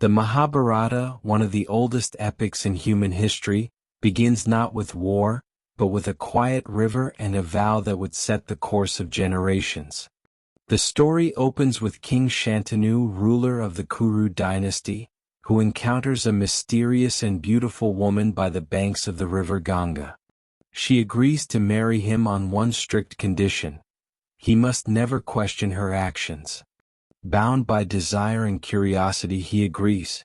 The Mahabharata, one of the oldest epics in human history, begins not with war, but with a quiet river and a vow that would set the course of generations. The story opens with King Shantanu, ruler of the Kuru dynasty, who encounters a mysterious and beautiful woman by the banks of the river Ganga. She agrees to marry him on one strict condition: he must never question her actions. Bound by desire and curiosity, he agrees.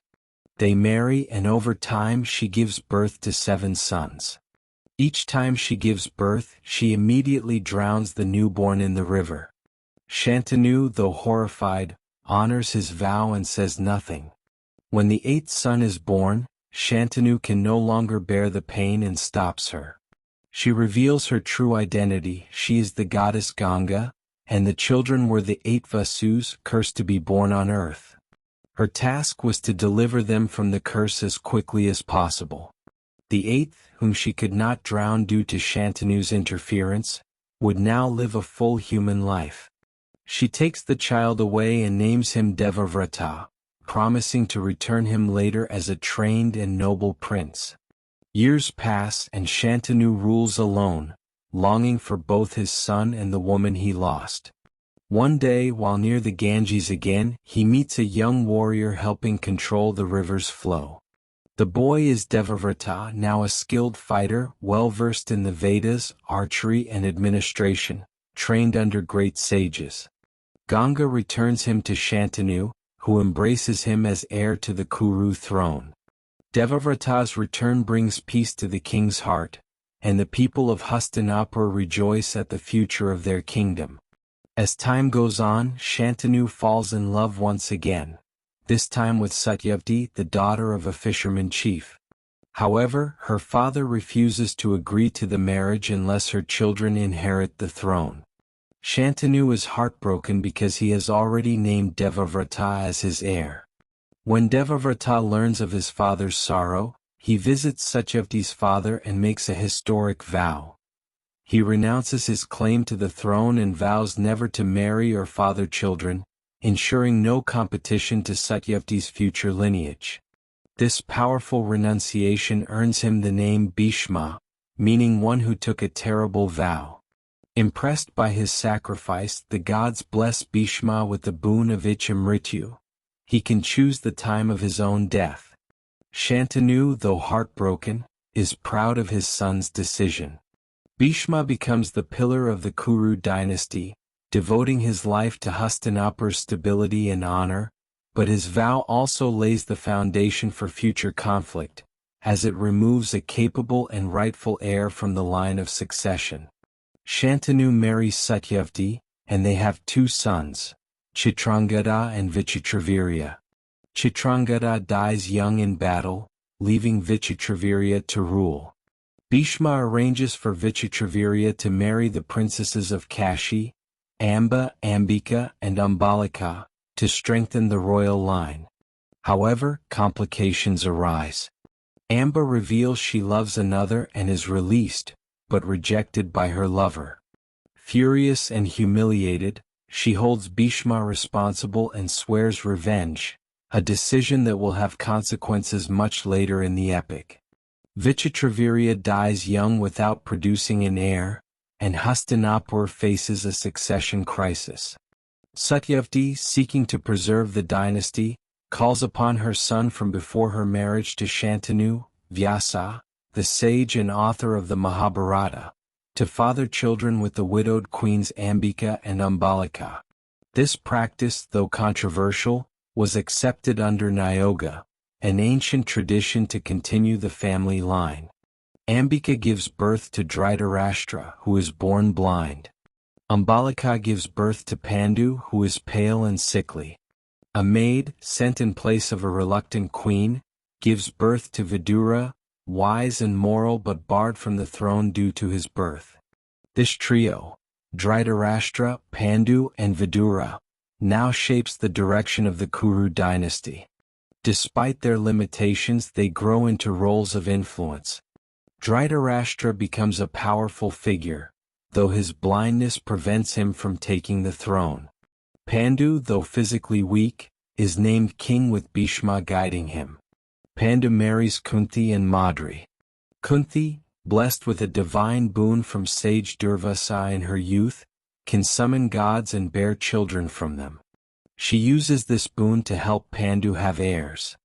They marry, and over time she gives birth to 7 sons. Each time she gives birth, she immediately drowns the newborn in the river. Shantanu, though horrified, honors his vow and says nothing. When the 8th son is born, Shantanu can no longer bear the pain and stops her. She reveals her true identity: she is the goddess Ganga, and the children were the 8 Vasus, cursed to be born on earth. Her task was to deliver them from the curse as quickly as possible. The 8th, whom she could not drown due to Shantanu's interference, would now live a full human life. She takes the child away and names him Devavrata, promising to return him later as a trained and noble prince. Years pass and Shantanu rules alone, longing for both his son and the woman he lost. One day, while near the Ganges again, he meets a young warrior helping control the river's flow. The boy is Devavrata, now a skilled fighter, well-versed in the Vedas, archery and administration, trained under great sages. Ganga returns him to Shantanu, who embraces him as heir to the Kuru throne. Devavrata's return brings peace to the king's heart, and the people of Hastinapur rejoice at the future of their kingdom. As time goes on, Shantanu falls in love once again, this time with Satyavati, the daughter of a fisherman chief. However, her father refuses to agree to the marriage unless her children inherit the throne. Shantanu is heartbroken because he has already named Devavrata as his heir. When Devavrata learns of his father's sorrow, he visits Satyavati's father and makes a historic vow. He renounces his claim to the throne and vows never to marry or father children, ensuring no competition to Satyavati's future lineage. This powerful renunciation earns him the name Bhishma, meaning one who took a terrible vow. Impressed by his sacrifice, the gods bless Bhishma with the boon of Ichamrityu. He can choose the time of his own death. Shantanu, though heartbroken, is proud of his son's decision. Bhishma becomes the pillar of the Kuru dynasty, devoting his life to Hastinapur's stability and honor, but his vow also lays the foundation for future conflict, as it removes a capable and rightful heir from the line of succession. Shantanu marries Satyavati, and they have 2 sons, Chitrangada and Vichitravirya. Chitrangada dies young in battle, leaving Vichitravirya to rule. Bhishma arranges for Vichitravirya to marry the princesses of Kashi, Amba, Ambika, and Ambalika, to strengthen the royal line. However, complications arise. Amba reveals she loves another and is released, but rejected by her lover. Furious and humiliated, she holds Bhishma responsible and swears revenge, a decision that will have consequences much later in the epic. Vichitravirya dies young without producing an heir, and Hastinapur faces a succession crisis. Satyavati, seeking to preserve the dynasty, calls upon her son from before her marriage to Shantanu, Vyasa, the sage and author of the Mahabharata, to father children with the widowed queens Ambika and Ambalika. This practice, though controversial, was accepted under Niyoga, an ancient tradition to continue the family line. Ambika gives birth to Dhritarashtra, who is born blind. Ambalika gives birth to Pandu, who is pale and sickly. A maid, sent in place of a reluctant queen, gives birth to Vidura, wise and moral but barred from the throne due to his birth. This trio, Dhritarashtra, Pandu, and Vidura, now shapes the direction of the Kuru dynasty. Despite their limitations, they grow into roles of influence. Dhritarashtra becomes a powerful figure, though his blindness prevents him from taking the throne. Pandu, though physically weak, is named king with Bhishma guiding him. Pandu marries Kunti and Madri. Kunti, blessed with a divine boon from sage Durvasa in her youth, can summon gods and bear children from them. She uses this boon to help Pandu have heirs.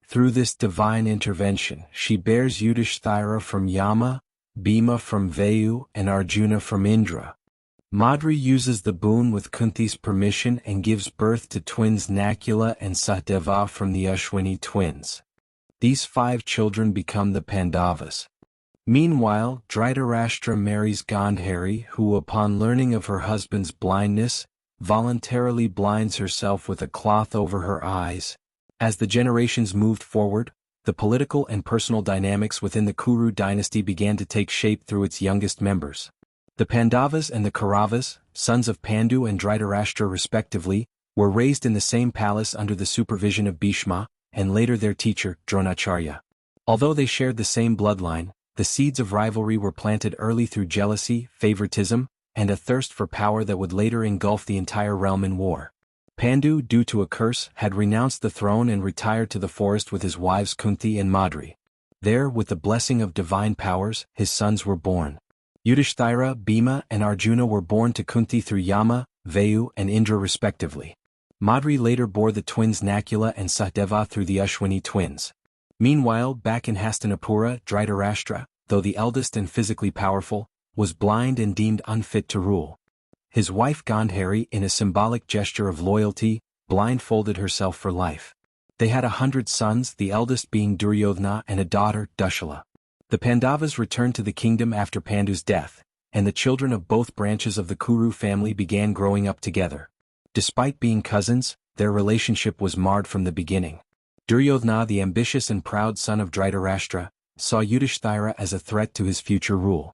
Through this divine intervention, she bears Yudhishthira from Yama, Bhima from Vayu, and Arjuna from Indra. Madri uses the boon with Kunti's permission and gives birth to twins Nakula and Sahdeva from the Ashwini twins. These 5 children become the Pandavas. Meanwhile, Dhritarashtra marries Gandhari, who upon learning of her husband's blindness, voluntarily blinds herself with a cloth over her eyes. As the generations moved forward, the political and personal dynamics within the Kuru dynasty began to take shape through its youngest members. The Pandavas and the Kauravas, sons of Pandu and Dhritarashtra respectively, were raised in the same palace under the supervision of Bhishma, and later their teacher, Dronacharya. Although they shared the same bloodline, the seeds of rivalry were planted early through jealousy, favoritism, and a thirst for power that would later engulf the entire realm in war. Pandu, due to a curse, had renounced the throne and retired to the forest with his wives Kunti and Madri. There, with the blessing of divine powers, his sons were born. Yudhishthira, Bhima, and Arjuna were born to Kunti through Yama, Vayu, and Indra respectively. Madri later bore the twins Nakula and Sahdeva through the Ashwini twins. Meanwhile, back in Hastinapura, Dhritarashtra, though the eldest and physically powerful, was blind and deemed unfit to rule. His wife Gandhari, in a symbolic gesture of loyalty, blindfolded herself for life. They had 100 sons, the eldest being Duryodhana, and a daughter, Dushala. The Pandavas returned to the kingdom after Pandu's death, and the children of both branches of the Kuru family began growing up together. Despite being cousins, their relationship was marred from the beginning. Duryodhana, the ambitious and proud son of Dhritarashtra, saw Yudhishthira as a threat to his future rule.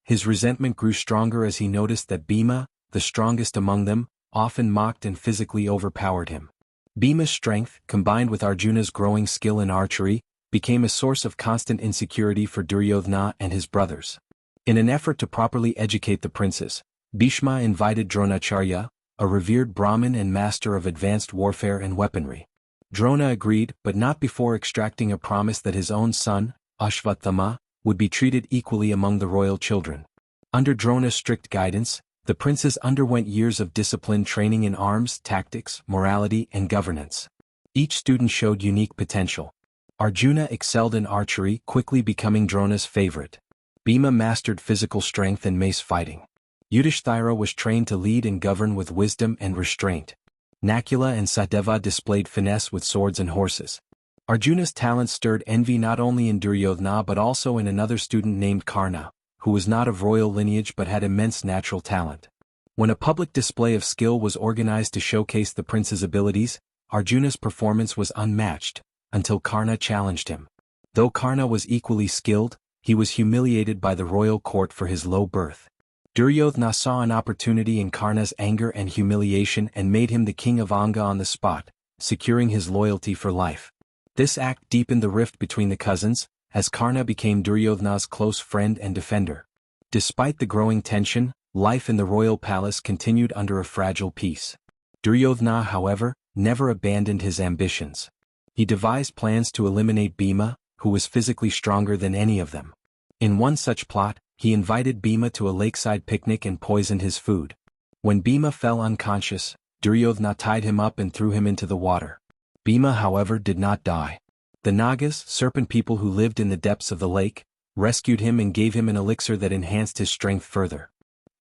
His resentment grew stronger as he noticed that Bhima, the strongest among them, often mocked and physically overpowered him. Bhima's strength, combined with Arjuna's growing skill in archery, became a source of constant insecurity for Duryodhana and his brothers. In an effort to properly educate the princes, Bhishma invited Dronacharya, a revered Brahmin and master of advanced warfare and weaponry. Drona agreed, but not before extracting a promise that his own son, Ashvathama, would be treated equally among the royal children. Under Drona's strict guidance, the princes underwent years of disciplined training in arms, tactics, morality, and governance. Each student showed unique potential. Arjuna excelled in archery, quickly becoming Drona's favorite. Bhima mastered physical strength and mace fighting. Yudhishthira was trained to lead and govern with wisdom and restraint. Nakula and Sahdeva displayed finesse with swords and horses. Arjuna's talent stirred envy not only in Duryodhana but also in another student named Karna, who was not of royal lineage but had immense natural talent. When a public display of skill was organized to showcase the prince's abilities, Arjuna's performance was unmatched, until Karna challenged him. Though Karna was equally skilled, he was humiliated by the royal court for his low birth. Duryodhana saw an opportunity in Karna's anger and humiliation and made him the king of Anga on the spot, securing his loyalty for life. This act deepened the rift between the cousins, as Karna became Duryodhana's close friend and defender. Despite the growing tension, life in the royal palace continued under a fragile peace. Duryodhana, however, never abandoned his ambitions. He devised plans to eliminate Bhima, who was physically stronger than any of them. In one such plot, he invited Bhima to a lakeside picnic and poisoned his food. When Bhima fell unconscious, Duryodhana tied him up and threw him into the water. Bhima, however, did not die. The Nagas, serpent people who lived in the depths of the lake, rescued him and gave him an elixir that enhanced his strength further.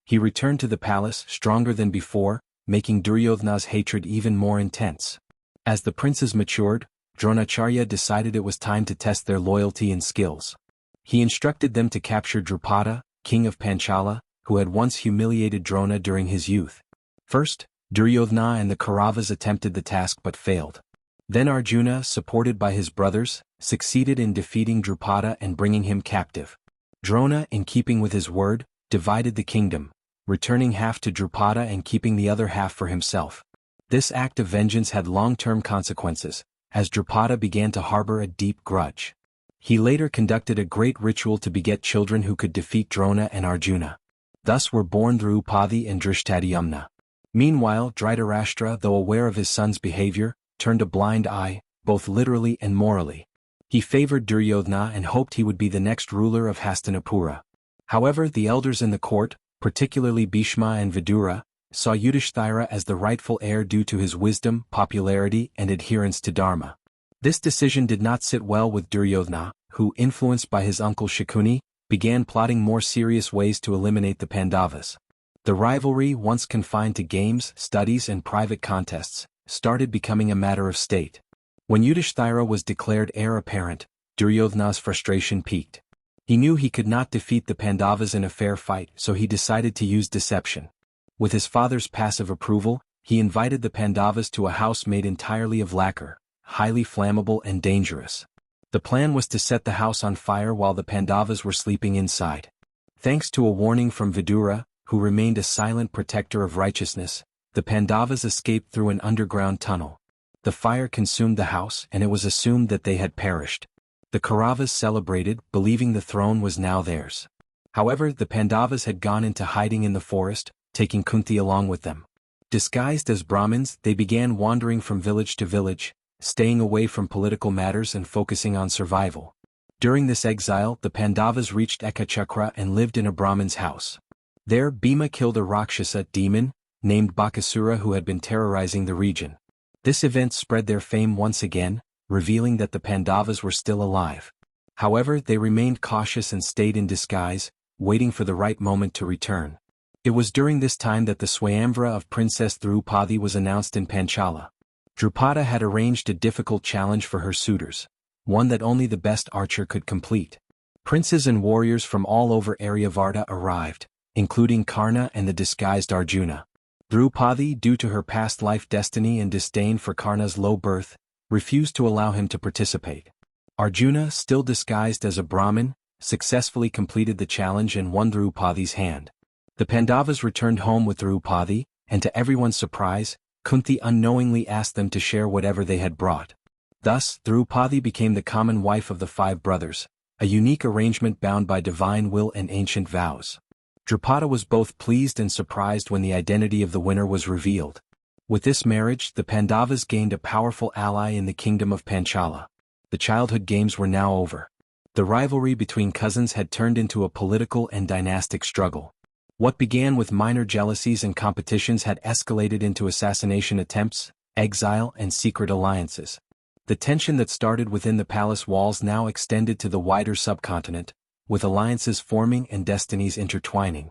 He returned to the palace, stronger than before, making Duryodhana's hatred even more intense. As the princes matured, Dronacharya decided it was time to test their loyalty and skills. He instructed them to capture Draupadi, king of Panchala, who had once humiliated Drona during his youth. First, Duryodhana and the Kauravas attempted the task but failed. Then Arjuna, supported by his brothers, succeeded in defeating Draupadi and bringing him captive. Drona, in keeping with his word, divided the kingdom, returning half to Draupadi and keeping the other half for himself. This act of vengeance had long-term consequences, as Draupadi began to harbor a deep grudge. He later conducted a great ritual to beget children who could defeat Drona and Arjuna. Thus were born Draupadi and Drishtadhyumna. Meanwhile, Dhritarashtra, though aware of his son's behavior, turned a blind eye, both literally and morally. He favored Duryodhana and hoped he would be the next ruler of Hastinapura. However, the elders in the court, particularly Bhishma and Vidura, saw Yudhishthira as the rightful heir due to his wisdom, popularity, and adherence to Dharma. This decision did not sit well with Duryodhana, who, influenced by his uncle Shakuni, began plotting more serious ways to eliminate the Pandavas. The rivalry, once confined to games, studies, and private contests, started becoming a matter of state. When Yudhishthira was declared heir apparent, Duryodhana's frustration peaked. He knew he could not defeat the Pandavas in a fair fight, so he decided to use deception. With his father's passive approval, he invited the Pandavas to a house made entirely of lacquer, highly flammable and dangerous. The plan was to set the house on fire while the Pandavas were sleeping inside. Thanks to a warning from Vidura, who remained a silent protector of righteousness, the Pandavas escaped through an underground tunnel. The fire consumed the house and it was assumed that they had perished. The Kauravas celebrated, believing the throne was now theirs. However, the Pandavas had gone into hiding in the forest, taking Kunti along with them. Disguised as Brahmins, they began wandering from village to village, staying away from political matters and focusing on survival. During this exile, the Pandavas reached Ekachakra and lived in a Brahmin's house. There, Bhima killed a Rakshasa demon, named Bakasura, who had been terrorizing the region. This event spread their fame once again, revealing that the Pandavas were still alive. However, they remained cautious and stayed in disguise, waiting for the right moment to return. It was during this time that the swayamvara of Princess Draupadi was announced in Panchala. Draupadi had arranged a difficult challenge for her suitors, one that only the best archer could complete. Princes and warriors from all over Aryavarta arrived, including Karna and the disguised Arjuna. Draupadi, due to her past life destiny and disdain for Karna's low birth, refused to allow him to participate. Arjuna, still disguised as a Brahmin, successfully completed the challenge and won Draupadi's hand. The Pandavas returned home with Draupadi, and to everyone's surprise, Kunti unknowingly asked them to share whatever they had brought. Thus, Draupadi became the common wife of the 5 brothers, a unique arrangement bound by divine will and ancient vows. Draupadi was both pleased and surprised when the identity of the winner was revealed. With this marriage, the Pandavas gained a powerful ally in the kingdom of Panchala. The childhood games were now over. The rivalry between cousins had turned into a political and dynastic struggle. What began with minor jealousies and competitions had escalated into assassination attempts, exile, and secret alliances. The tension that started within the palace walls now extended to the wider subcontinent, with alliances forming and destinies intertwining.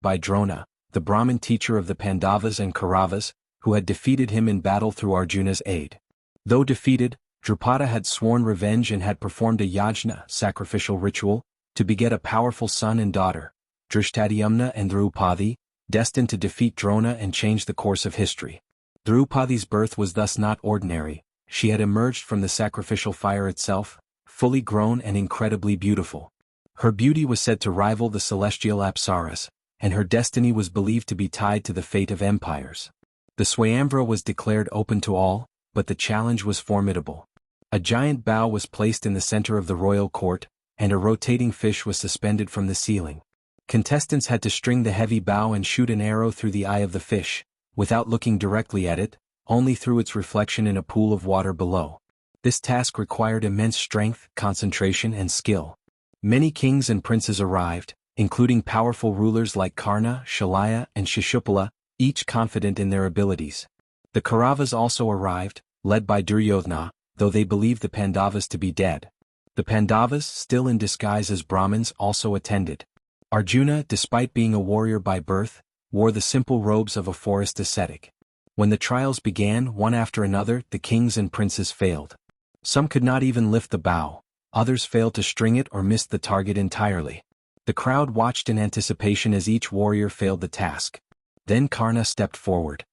By Drona, the Brahmin teacher of the Pandavas and Kauravas, who had defeated him in battle through Arjuna's aid. Though defeated, Draupadi had sworn revenge and had performed a yajna, sacrificial ritual, to beget a powerful son and daughter, Drishtadyumna and Draupadi, destined to defeat Drona and change the course of history. Draupadi's birth was thus not ordinary. She had emerged from the sacrificial fire itself, fully grown and incredibly beautiful. Her beauty was said to rival the celestial apsaras, and her destiny was believed to be tied to the fate of empires. The swayamvara was declared open to all, but the challenge was formidable. A giant bow was placed in the center of the royal court, and a rotating fish was suspended from the ceiling. Contestants had to string the heavy bow and shoot an arrow through the eye of the fish, without looking directly at it, only through its reflection in a pool of water below. This task required immense strength, concentration, and skill. Many kings and princes arrived, including powerful rulers like Karna, Shalaya, and Shishupala, each confident in their abilities. The Kauravas also arrived, led by Duryodhana, though they believed the Pandavas to be dead. The Pandavas, still in disguise as Brahmins, also attended. Arjuna, despite being a warrior by birth, wore the simple robes of a forest ascetic. When the trials began, one after another, the kings and princes failed. Some could not even lift the bow, others failed to string it or missed the target entirely. The crowd watched in anticipation as each warrior failed the task. Then Karna stepped forward.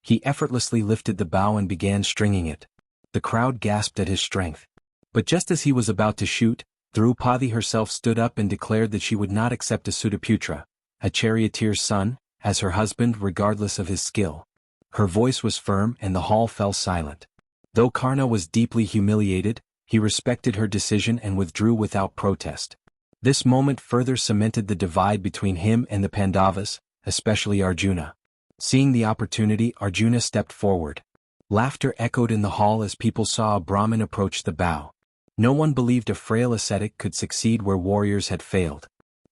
He effortlessly lifted the bow and began stringing it. The crowd gasped at his strength. But just as he was about to shoot, Draupadi herself stood up and declared that she would not accept a Sutaputra, a charioteer's son, as her husband regardless of his skill. Her voice was firm and the hall fell silent. Though Karna was deeply humiliated, he respected her decision and withdrew without protest. This moment further cemented the divide between him and the Pandavas, especially Arjuna. Seeing the opportunity, Arjuna stepped forward. Laughter echoed in the hall as people saw a Brahmin approach the bow. No one believed a frail ascetic could succeed where warriors had failed.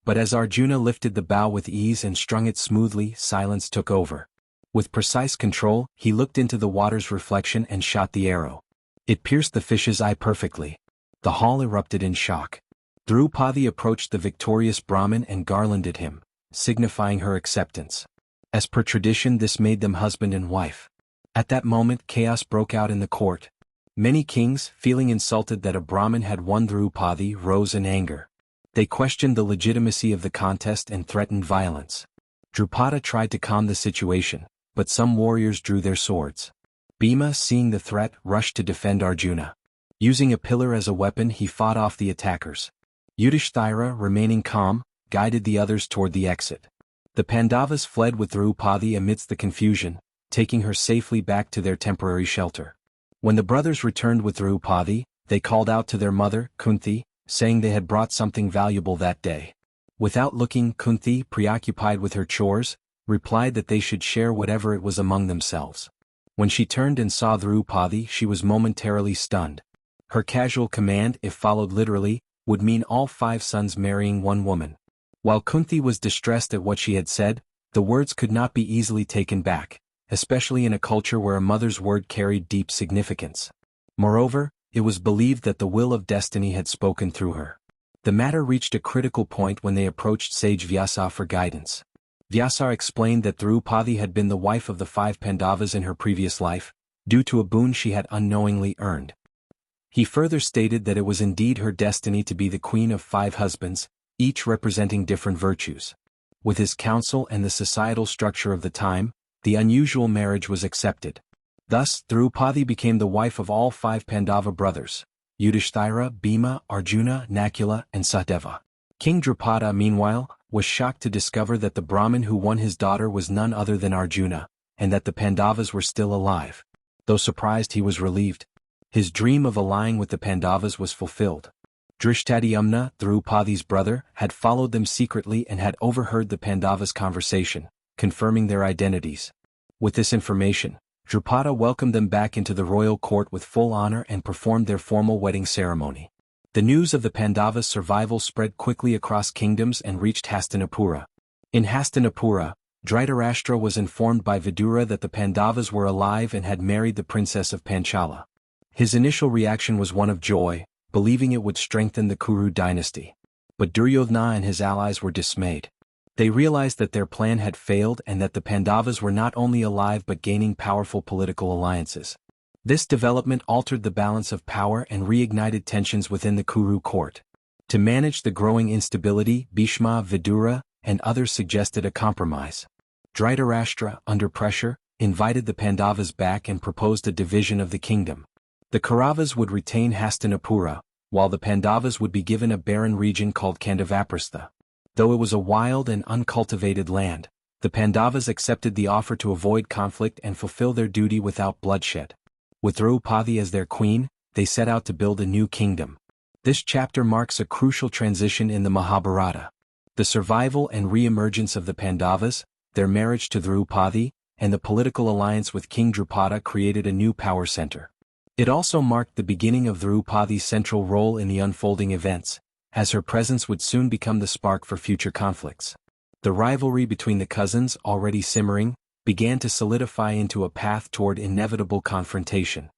But as Arjuna lifted the bow with ease and strung it smoothly, silence took over. With precise control, he looked into the water's reflection and shot the arrow. It pierced the fish's eye perfectly. The hall erupted in shock. Draupadi approached the victorious Brahmin and garlanded him, signifying her acceptance. As per tradition, this made them husband and wife. At that moment, chaos broke out in the court. Many kings, feeling insulted that a Brahmin had won Draupadi, rose in anger. They questioned the legitimacy of the contest and threatened violence. Drupada tried to calm the situation, but some warriors drew their swords. Bhima, seeing the threat, rushed to defend Arjuna. Using a pillar as a weapon, he fought off the attackers. Yudhishthira, remaining calm, guided the others toward the exit. The Pandavas fled with Draupadi amidst the confusion, taking her safely back to their temporary shelter. When the brothers returned with Draupadi, they called out to their mother, Kunti, saying they had brought something valuable that day. Without looking, Kunti, preoccupied with her chores, replied that they should share whatever it was among themselves. When she turned and saw Draupadi, she was momentarily stunned. Her casual command, if followed literally, would mean all 5 sons marrying one woman. While Kunti was distressed at what she had said, the words could not be easily taken back, especially in a culture where a mother's word carried deep significance. Moreover, it was believed that the will of destiny had spoken through her. The matter reached a critical point when they approached sage Vyasa for guidance. Vyasa explained that Draupadi had been the wife of the 5 Pandavas in her previous life, due to a boon she had unknowingly earned. He further stated that it was indeed her destiny to be the queen of 5 husbands, each representing different virtues. With his counsel and the societal structure of the time, the unusual marriage was accepted. Thus, Draupadi became the wife of all 5 Pandava brothers, Yudhishthira, Bhima, Arjuna, Nakula, and Sahadeva. King Drupada, meanwhile, was shocked to discover that the Brahmin who won his daughter was none other than Arjuna, and that the Pandavas were still alive. Though surprised, he was relieved. His dream of allying with the Pandavas was fulfilled. Drishtadhyumna, Draupadi's brother, had followed them secretly and had overheard the Pandavas' conversation, confirming their identities. With this information, Drupada welcomed them back into the royal court with full honor and performed their formal wedding ceremony. The news of the Pandavas' survival spread quickly across kingdoms and reached Hastinapura. In Hastinapura, Dhritarashtra was informed by Vidura that the Pandavas were alive and had married the princess of Panchala. His initial reaction was one of joy, believing it would strengthen the Kuru dynasty. But Duryodhana and his allies were dismayed. They realized that their plan had failed and that the Pandavas were not only alive but gaining powerful political alliances. This development altered the balance of power and reignited tensions within the Kuru court. To manage the growing instability, Bhishma, Vidura, and others suggested a compromise. Dhritarashtra, under pressure, invited the Pandavas back and proposed a division of the kingdom. The Kauravas would retain Hastinapura, while the Pandavas would be given a barren region called Kandavaprastha. Though it was a wild and uncultivated land, the Pandavas accepted the offer to avoid conflict and fulfill their duty without bloodshed. With Draupadi as their queen, they set out to build a new kingdom. This chapter marks a crucial transition in the Mahabharata. The survival and re-emergence of the Pandavas, their marriage to Draupadi, and the political alliance with King Drupada created a new power center. It also marked the beginning of Draupadi's central role in the unfolding events, as her presence would soon become the spark for future conflicts. The rivalry between the cousins, already simmering, began to solidify into a path toward inevitable confrontation.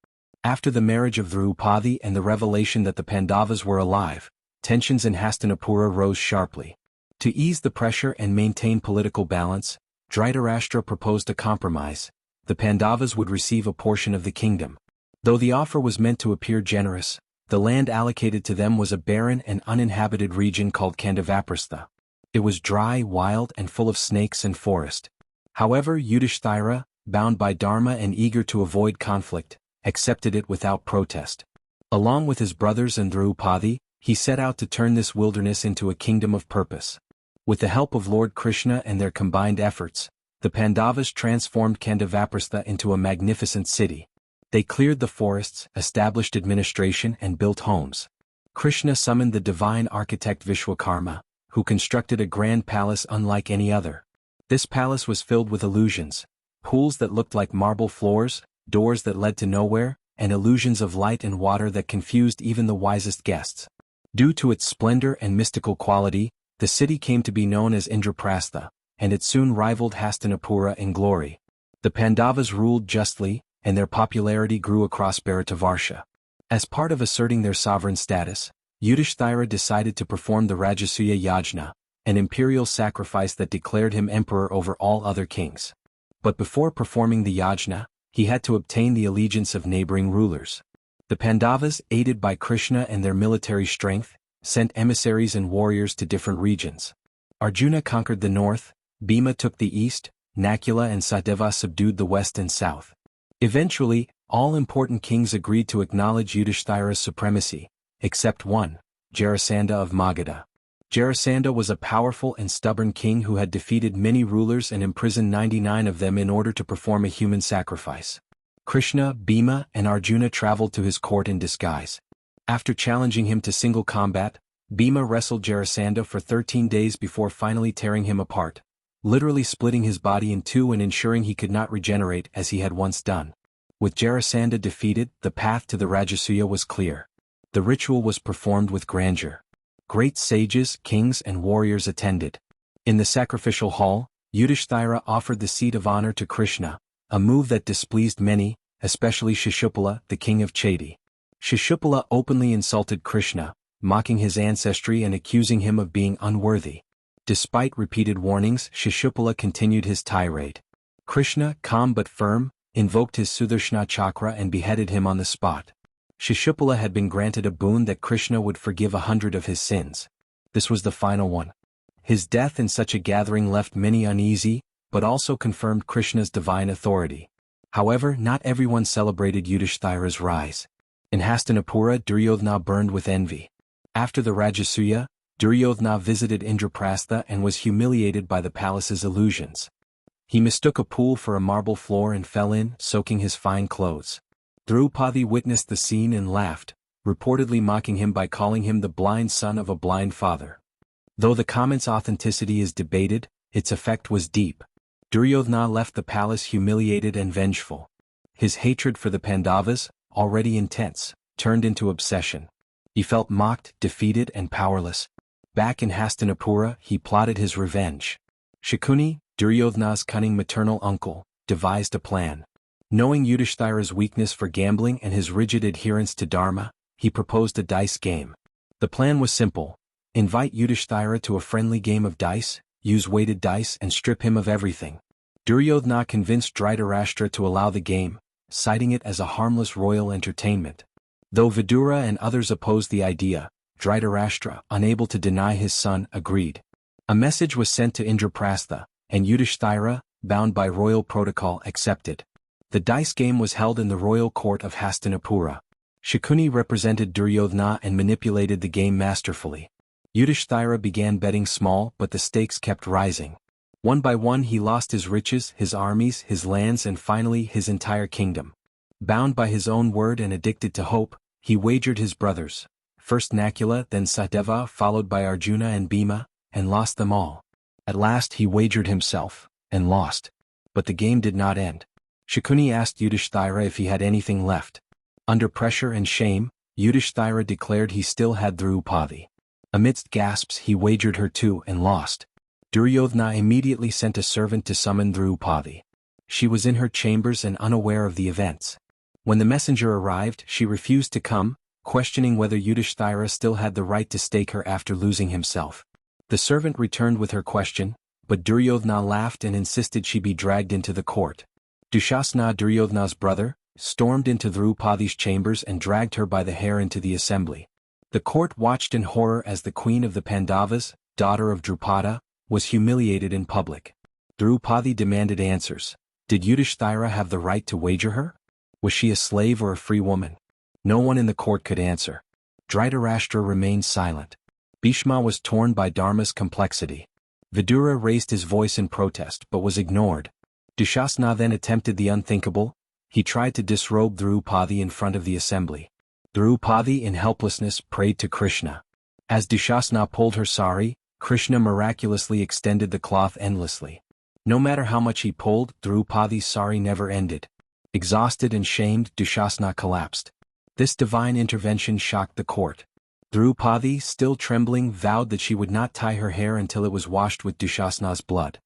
After the marriage of Draupadi and the revelation that the Pandavas were alive, tensions in Hastinapura rose sharply. To ease the pressure and maintain political balance, Dhritarashtra proposed a compromise. The Pandavas would receive a portion of the kingdom. Though the offer was meant to appear generous, the land allocated to them was a barren and uninhabited region called Kandavaprastha. It was dry, wild, and full of snakes and forest. However, Yudhishthira, bound by Dharma and eager to avoid conflict, accepted it without protest. Along with his brothers and Draupadi, he set out to turn this wilderness into a kingdom of purpose. With the help of Lord Krishna and their combined efforts, the Pandavas transformed Kandavaprastha into a magnificent city. They cleared the forests, established administration, and built homes. Krishna summoned the divine architect Vishwakarma, who constructed a grand palace unlike any other. This palace was filled with illusions, pools that looked like marble floors, doors that led to nowhere, and illusions of light and water that confused even the wisest guests. Due to its splendor and mystical quality, the city came to be known as Indraprastha, and it soon rivaled Hastinapura in glory. The Pandavas ruled justly, and their popularity grew across Bharatavarsha. As part of asserting their sovereign status, Yudhishthira decided to perform the Rajasuya Yajna, an imperial sacrifice that declared him emperor over all other kings. But before performing the Yajna, he had to obtain the allegiance of neighboring rulers. The Pandavas, aided by Krishna and their military strength, sent emissaries and warriors to different regions. Arjuna conquered the north, Bhima took the east, Nakula and Sahadeva subdued the west and south. Eventually, all important kings agreed to acknowledge Yudhishthira's supremacy, except one, Jarasandha of Magadha. Jarasandha was a powerful and stubborn king who had defeated many rulers and imprisoned 99 of them in order to perform a human sacrifice. Krishna, Bhima, and Arjuna traveled to his court in disguise. After challenging him to single combat, Bhima wrestled Jarasandha for 13 days before finally tearing him apart, literally splitting his body in two and ensuring he could not regenerate as he had once done. With Jarasandha defeated, the path to the Rajasuya was clear. The ritual was performed with grandeur. Great sages, kings, and warriors attended. In the sacrificial hall, Yudhishthira offered the seat of honor to Krishna, a move that displeased many, especially Shishupala, the king of Chedi. Shishupala openly insulted Krishna, mocking his ancestry and accusing him of being unworthy. Despite repeated warnings, Shishupala continued his tirade. Krishna, calm but firm, invoked his Sudarshana chakra and beheaded him on the spot. Shishupala had been granted a boon that Krishna would forgive 100 of his sins. This was the final one. His death in such a gathering left many uneasy, but also confirmed Krishna's divine authority. However, not everyone celebrated Yudhishthira's rise. In Hastinapura, Duryodhana burned with envy. After the Rajasuya, Duryodhana visited Indraprastha and was humiliated by the palace's illusions. He mistook a pool for a marble floor and fell in, soaking his fine clothes. Draupadi witnessed the scene and laughed, reportedly mocking him by calling him the blind son of a blind father. Though the comment's authenticity is debated, its effect was deep. Duryodhana left the palace humiliated and vengeful. His hatred for the Pandavas, already intense, turned into obsession. He felt mocked, defeated, and powerless. Back in Hastinapura, he plotted his revenge. Shakuni, Duryodhana's cunning maternal uncle, devised a plan. Knowing Yudhishthira's weakness for gambling and his rigid adherence to Dharma, he proposed a dice game. The plan was simple. Invite Yudhishthira to a friendly game of dice, use weighted dice and strip him of everything. Duryodhana convinced Dhritarashtra to allow the game, citing it as a harmless royal entertainment. Though Vidura and others opposed the idea, Dhritarashtra, unable to deny his son, agreed. A message was sent to Indraprastha, and Yudhishthira, bound by royal protocol, accepted. The dice game was held in the royal court of Hastinapura. Shakuni represented Duryodhana and manipulated the game masterfully. Yudhishthira began betting small, but the stakes kept rising. One by one he lost his riches, his armies, his lands, and finally his entire kingdom. Bound by his own word and addicted to hope, he wagered his brothers, first Nakula, then Sahadeva, followed by Arjuna and Bhima, and lost them all. At last he wagered himself, and lost. But the game did not end. Shakuni asked Yudhishthira if he had anything left. Under pressure and shame, Yudhishthira declared he still had Draupadi. Amidst gasps he wagered her too and lost. Duryodhana immediately sent a servant to summon Draupadi. She was in her chambers and unaware of the events. When the messenger arrived, she refused to come, questioning whether Yudhishthira still had the right to stake her after losing himself. The servant returned with her question, but Duryodhana laughed and insisted she be dragged into the court. Dushasana, Duryodhana's brother, stormed into Draupadi's chambers and dragged her by the hair into the assembly. The court watched in horror as the queen of the Pandavas, daughter of Drupada, was humiliated in public. Draupadi demanded answers. Did Yudhishthira have the right to wager her? Was she a slave or a free woman? No one in the court could answer. Dhritarashtra remained silent. Bhishma was torn by Dharma's complexity. Vidura raised his voice in protest but was ignored. Dushasana then attempted the unthinkable. He tried to disrobe Draupadi in front of the assembly. Draupadi, in helplessness, prayed to Krishna. As Dushasana pulled her sari, Krishna miraculously extended the cloth endlessly. No matter how much he pulled, Draupadi's sari never ended. Exhausted and shamed, Dushasana collapsed. This divine intervention shocked the court. Draupadi, still trembling, vowed that she would not tie her hair until it was washed with Dushasana's blood.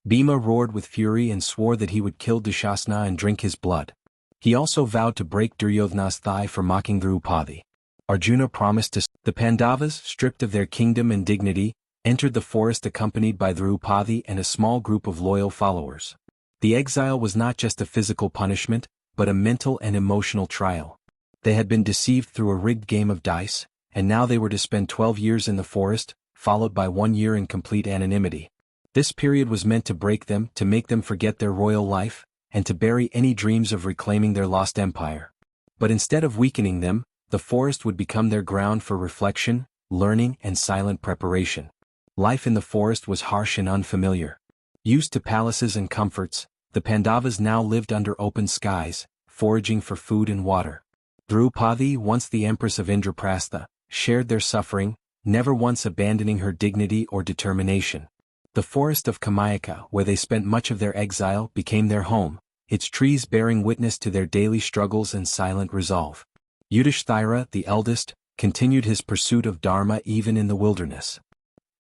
Bhima roared with fury and swore that he would kill Dushasana and drink his blood. He also vowed to break Duryodhana's thigh for mocking Draupadi. Arjuna promised to. The Pandavas, stripped of their kingdom and dignity, entered the forest accompanied by Draupadi and a small group of loyal followers. The exile was not just a physical punishment, but a mental and emotional trial. They had been deceived through a rigged game of dice, and now they were to spend 12 years in the forest, followed by 1 year in complete anonymity. This period was meant to break them, to make them forget their royal life, and to bury any dreams of reclaiming their lost empire. But instead of weakening them, the forest would become their ground for reflection, learning, and silent preparation. Life in the forest was harsh and unfamiliar. Used to palaces and comforts, the Pandavas now lived under open skies, foraging for food and water. Draupadi, once the empress of Indraprastha, shared their suffering, never once abandoning her dignity or determination. The forest of Kamayaka, where they spent much of their exile, became their home, its trees bearing witness to their daily struggles and silent resolve. Yudhishthira, the eldest, continued his pursuit of Dharma even in the wilderness.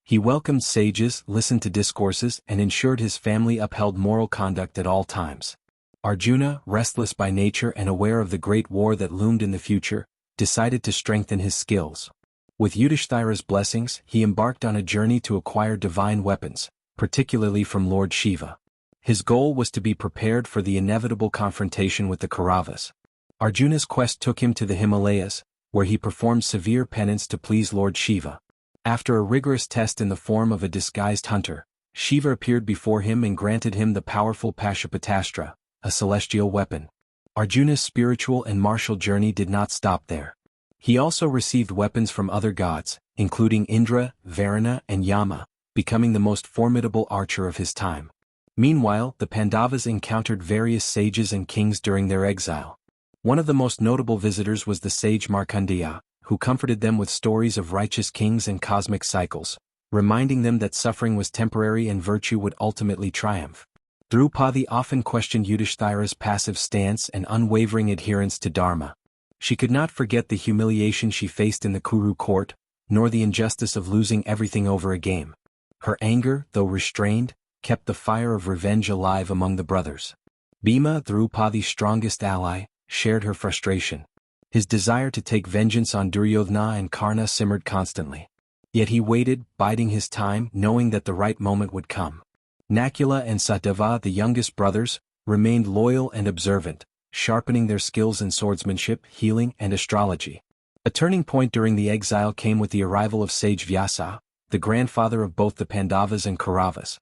He welcomed sages, listened to discourses, and ensured his family upheld moral conduct at all times. Arjuna, restless by nature and aware of the great war that loomed in the future, decided to strengthen his skills. With Yudhishthira's blessings, he embarked on a journey to acquire divine weapons, particularly from Lord Shiva. His goal was to be prepared for the inevitable confrontation with the Kauravas. Arjuna's quest took him to the Himalayas, where he performed severe penance to please Lord Shiva. After a rigorous test in the form of a disguised hunter, Shiva appeared before him and granted him the powerful Pashupatastra, a celestial weapon. Arjuna's spiritual and martial journey did not stop there. He also received weapons from other gods, including Indra, Varuna, and Yama, becoming the most formidable archer of his time. Meanwhile, the Pandavas encountered various sages and kings during their exile. One of the most notable visitors was the sage Markandeya, who comforted them with stories of righteous kings and cosmic cycles, reminding them that suffering was temporary and virtue would ultimately triumph. Draupadi often questioned Yudhishthira's passive stance and unwavering adherence to Dharma. She could not forget the humiliation she faced in the Kuru court, nor the injustice of losing everything over a game. Her anger, though restrained, kept the fire of revenge alive among the brothers. Bhima, Draupadi's strongest ally, shared her frustration. His desire to take vengeance on Duryodhana and Karna simmered constantly. Yet he waited, biding his time, knowing that the right moment would come. Nakula and Satyava, the youngest brothers, remained loyal and observant, sharpening their skills in swordsmanship, healing, and astrology. A turning point during the exile came with the arrival of sage Vyasa, the grandfather of both the Pandavas and Kauravas.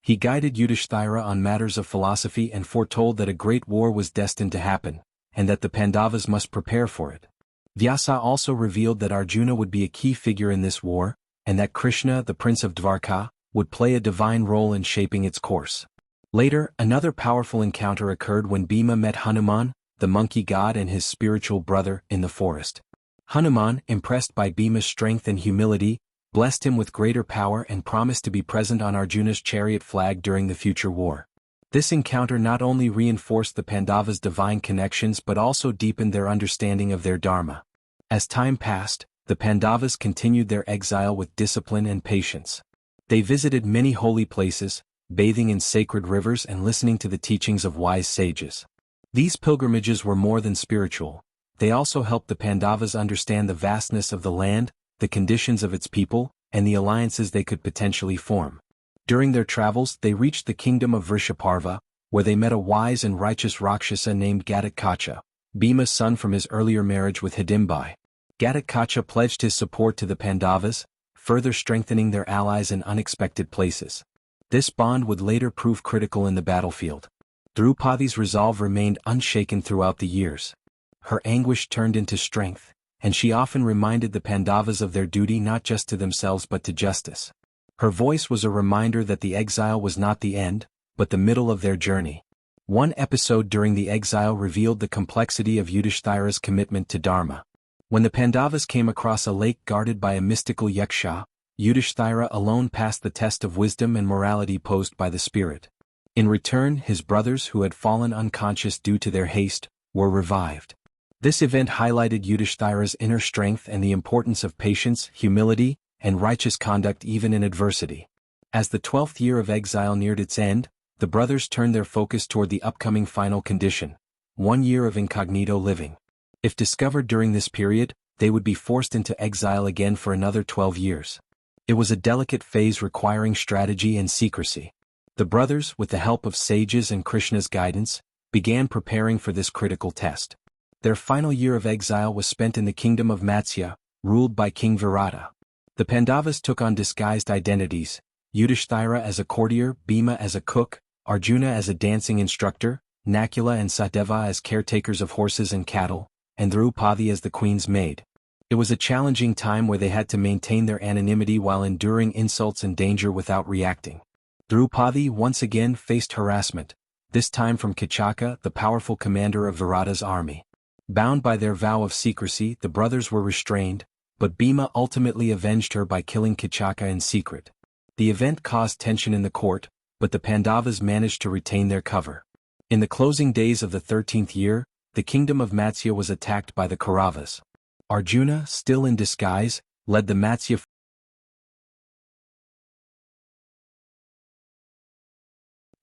He guided Yudhishthira on matters of philosophy and foretold that a great war was destined to happen, and that the Pandavas must prepare for it. Vyasa also revealed that Arjuna would be a key figure in this war, and that Krishna, the prince of Dvarka, would play a divine role in shaping its course. Later, another powerful encounter occurred when Bhima met Hanuman, the monkey god, and his spiritual brother, in the forest. Hanuman, impressed by Bhima's strength and humility, blessed him with greater power and promised to be present on Arjuna's chariot flag during the future war. This encounter not only reinforced the Pandavas' divine connections but also deepened their understanding of their Dharma. As time passed, the Pandavas continued their exile with discipline and patience. They visited many holy places, bathing in sacred rivers and listening to the teachings of wise sages. These pilgrimages were more than spiritual. They also helped the Pandavas understand the vastness of the land, the conditions of its people, and the alliances they could potentially form. During their travels, they reached the kingdom of Vrishaparva, where they met a wise and righteous Rakshasa named Ghatotkacha, Bhima's son from his earlier marriage with Hidimbai. Ghatotkacha pledged his support to the Pandavas, further strengthening their allies in unexpected places. This bond would later prove critical in the battlefield. Draupadi's resolve remained unshaken throughout the years. Her anguish turned into strength, and she often reminded the Pandavas of their duty not just to themselves but to justice. Her voice was a reminder that the exile was not the end, but the middle of their journey. One episode during the exile revealed the complexity of Yudhishthira's commitment to Dharma. When the Pandavas came across a lake guarded by a mystical yaksha, Yudhishthira alone passed the test of wisdom and morality posed by the spirit. In return, his brothers who had fallen unconscious due to their haste, were revived. This event highlighted Yudhishthira's inner strength and the importance of patience, humility, and righteous conduct even in adversity. As the 12th year of exile neared its end, the brothers turned their focus toward the upcoming final condition, 1 year of incognito living. If discovered during this period, they would be forced into exile again for another 12 years. It was a delicate phase requiring strategy and secrecy. The brothers, with the help of sages and Krishna's guidance, began preparing for this critical test. Their final year of exile was spent in the kingdom of Matsya, ruled by King Virata. The Pandavas took on disguised identities, Yudhishthira as a courtier, Bhima as a cook, Arjuna as a dancing instructor, Nakula and Satyava as caretakers of horses and cattle, and Draupadi as the queen's maid. It was a challenging time where they had to maintain their anonymity while enduring insults and danger without reacting. Draupadi once again faced harassment, this time from Kichaka, the powerful commander of Virata's army. Bound by their vow of secrecy, the brothers were restrained, but Bhima ultimately avenged her by killing Kichaka in secret. The event caused tension in the court, but the Pandavas managed to retain their cover. In the closing days of the 13th year, the kingdom of Matsya was attacked by the Kauravas. Arjuna, still in disguise, led the Matsya.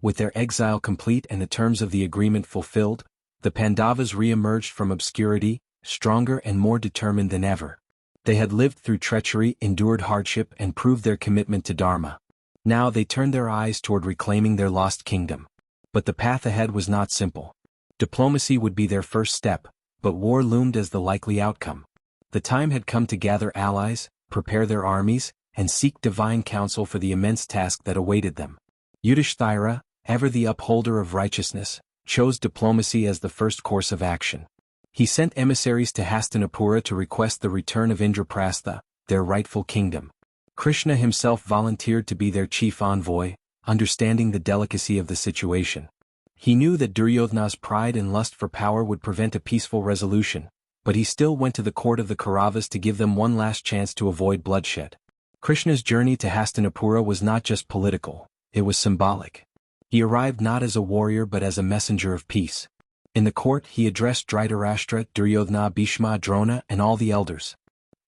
With their exile complete and the terms of the agreement fulfilled, the Pandavas re-emerged from obscurity, stronger and more determined than ever. They had lived through treachery, endured hardship, and proved their commitment to Dharma. Now they turned their eyes toward reclaiming their lost kingdom. But the path ahead was not simple. Diplomacy would be their first step, but war loomed as the likely outcome. The time had come to gather allies, prepare their armies, and seek divine counsel for the immense task that awaited them. Yudhishthira, ever the upholder of righteousness, chose diplomacy as the first course of action. He sent emissaries to Hastinapura to request the return of Indraprastha, their rightful kingdom. Krishna himself volunteered to be their chief envoy, understanding the delicacy of the situation. He knew that Duryodhana's pride and lust for power would prevent a peaceful resolution, but he still went to the court of the Kauravas to give them one last chance to avoid bloodshed. Krishna's journey to Hastinapura was not just political, it was symbolic. He arrived not as a warrior but as a messenger of peace. In the court he addressed Dhritarashtra, Duryodhana, Bhishma, Drona, and all the elders.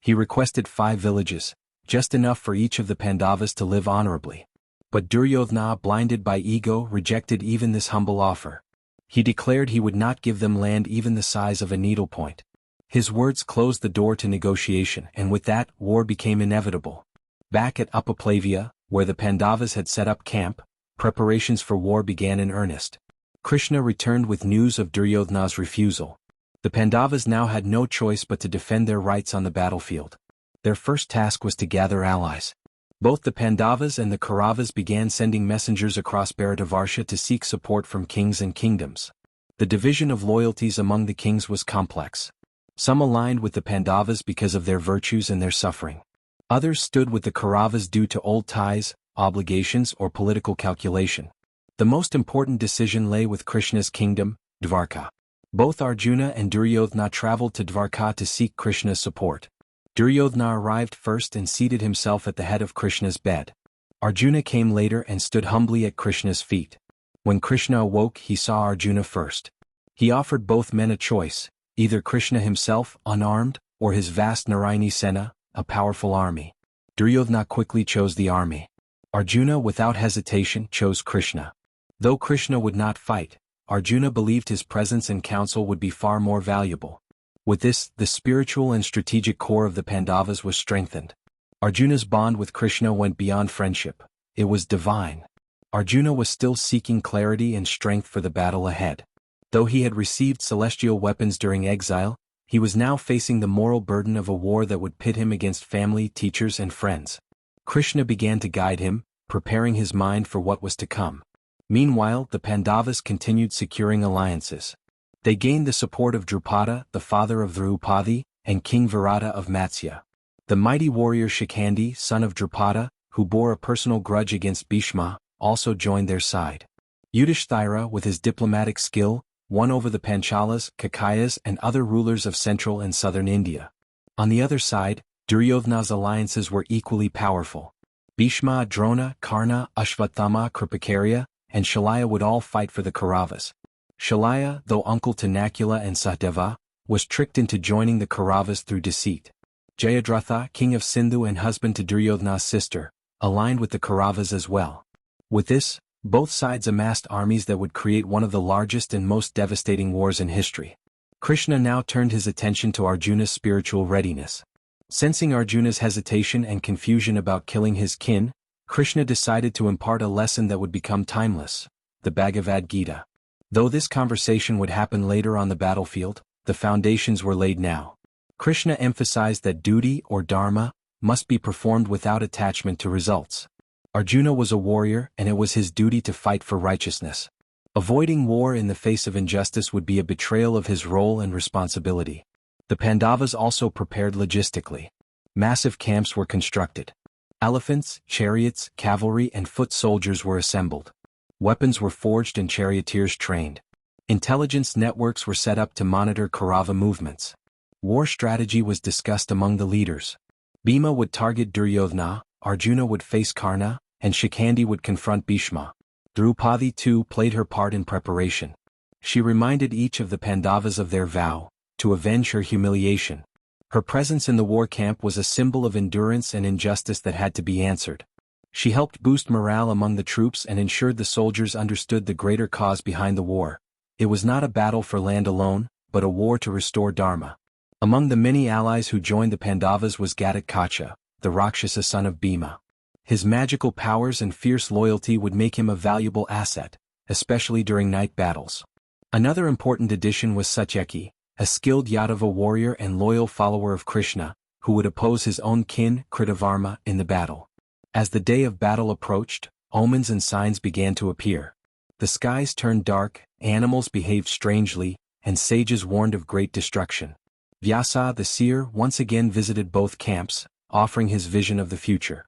He requested 5 villages, just enough for each of the Pandavas to live honorably. But Duryodhana, blinded by ego, rejected even this humble offer. He declared he would not give them land even the size of a needlepoint. His words closed the door to negotiation, and with that, war became inevitable. Back at Upaplavya, where the Pandavas had set up camp, preparations for war began in earnest. Krishna returned with news of Duryodhana's refusal. The Pandavas now had no choice but to defend their rights on the battlefield. Their first task was to gather allies. Both the Pandavas and the Kauravas began sending messengers across Bharatavarsha to seek support from kings and kingdoms. The division of loyalties among the kings was complex. Some aligned with the Pandavas because of their virtues and their suffering. Others stood with the Kauravas due to old ties, obligations, or political calculation. The most important decision lay with Krishna's kingdom, Dvarka. Both Arjuna and Duryodhana traveled to Dvarka to seek Krishna's support. Duryodhana arrived first and seated himself at the head of Krishna's bed. Arjuna came later and stood humbly at Krishna's feet. When Krishna awoke, he saw Arjuna first. He offered both men a choice, either Krishna himself, unarmed, or his vast Narayani Sena, a powerful army. Duryodhana quickly chose the army. Arjuna, without hesitation, chose Krishna. Though Krishna would not fight, Arjuna believed his presence and counsel would be far more valuable. With this, the spiritual and strategic core of the Pandavas was strengthened. Arjuna's bond with Krishna went beyond friendship. It was divine. Arjuna was still seeking clarity and strength for the battle ahead. Though he had received celestial weapons during exile, he was now facing the moral burden of a war that would pit him against family, teachers, and friends. Krishna began to guide him, preparing his mind for what was to come. Meanwhile, the Pandavas continued securing alliances. They gained the support of Drupada, the father of Draupadi, and King Virata of Matsya. The mighty warrior Shikhandi, son of Drupada, who bore a personal grudge against Bhishma, also joined their side. Yudhishthira, with his diplomatic skill, won over the Panchalas, Kakayas, and other rulers of central and southern India. On the other side, Duryodhana's alliances were equally powerful. Bhishma, Drona, Karna, Ashvathama, Kripakarya, and Shalya would all fight for the Kauravas. Shalya, though uncle to Nakula and Sahdeva, was tricked into joining the Kauravas through deceit. Jayadratha, king of Sindhu and husband to Duryodhana's sister, aligned with the Kauravas as well. With this, both sides amassed armies that would create one of the largest and most devastating wars in history. Krishna now turned his attention to Arjuna's spiritual readiness. Sensing Arjuna's hesitation and confusion about killing his kin, Krishna decided to impart a lesson that would become timeless, the Bhagavad Gita. Though this conversation would happen later on the battlefield, the foundations were laid now. Krishna emphasized that duty or dharma must be performed without attachment to results. Arjuna was a warrior and it was his duty to fight for righteousness. Avoiding war in the face of injustice would be a betrayal of his role and responsibility. The Pandavas also prepared logistically. Massive camps were constructed. Elephants, chariots, cavalry and foot soldiers were assembled. Weapons were forged and charioteers trained. Intelligence networks were set up to monitor Kaurava movements. War strategy was discussed among the leaders. Bhima would target Duryodhana, Arjuna would face Karna, and Shikhandi would confront Bhishma. Draupadi too played her part in preparation. She reminded each of the Pandavas of their vow, to avenge her humiliation. Her presence in the war camp was a symbol of endurance and injustice that had to be answered. She helped boost morale among the troops and ensured the soldiers understood the greater cause behind the war. It was not a battle for land alone, but a war to restore Dharma. Among the many allies who joined the Pandavas was Ghatotkacha, the Rakshasa son of Bhima. His magical powers and fierce loyalty would make him a valuable asset, especially during night battles. Another important addition was Satyaki, a skilled Yadava warrior and loyal follower of Krishna, who would oppose his own kin, Kritavarma, in the battle. As the day of battle approached, omens and signs began to appear. The skies turned dark, animals behaved strangely, and sages warned of great destruction. Vyasa the seer once again visited both camps, offering his vision of the future.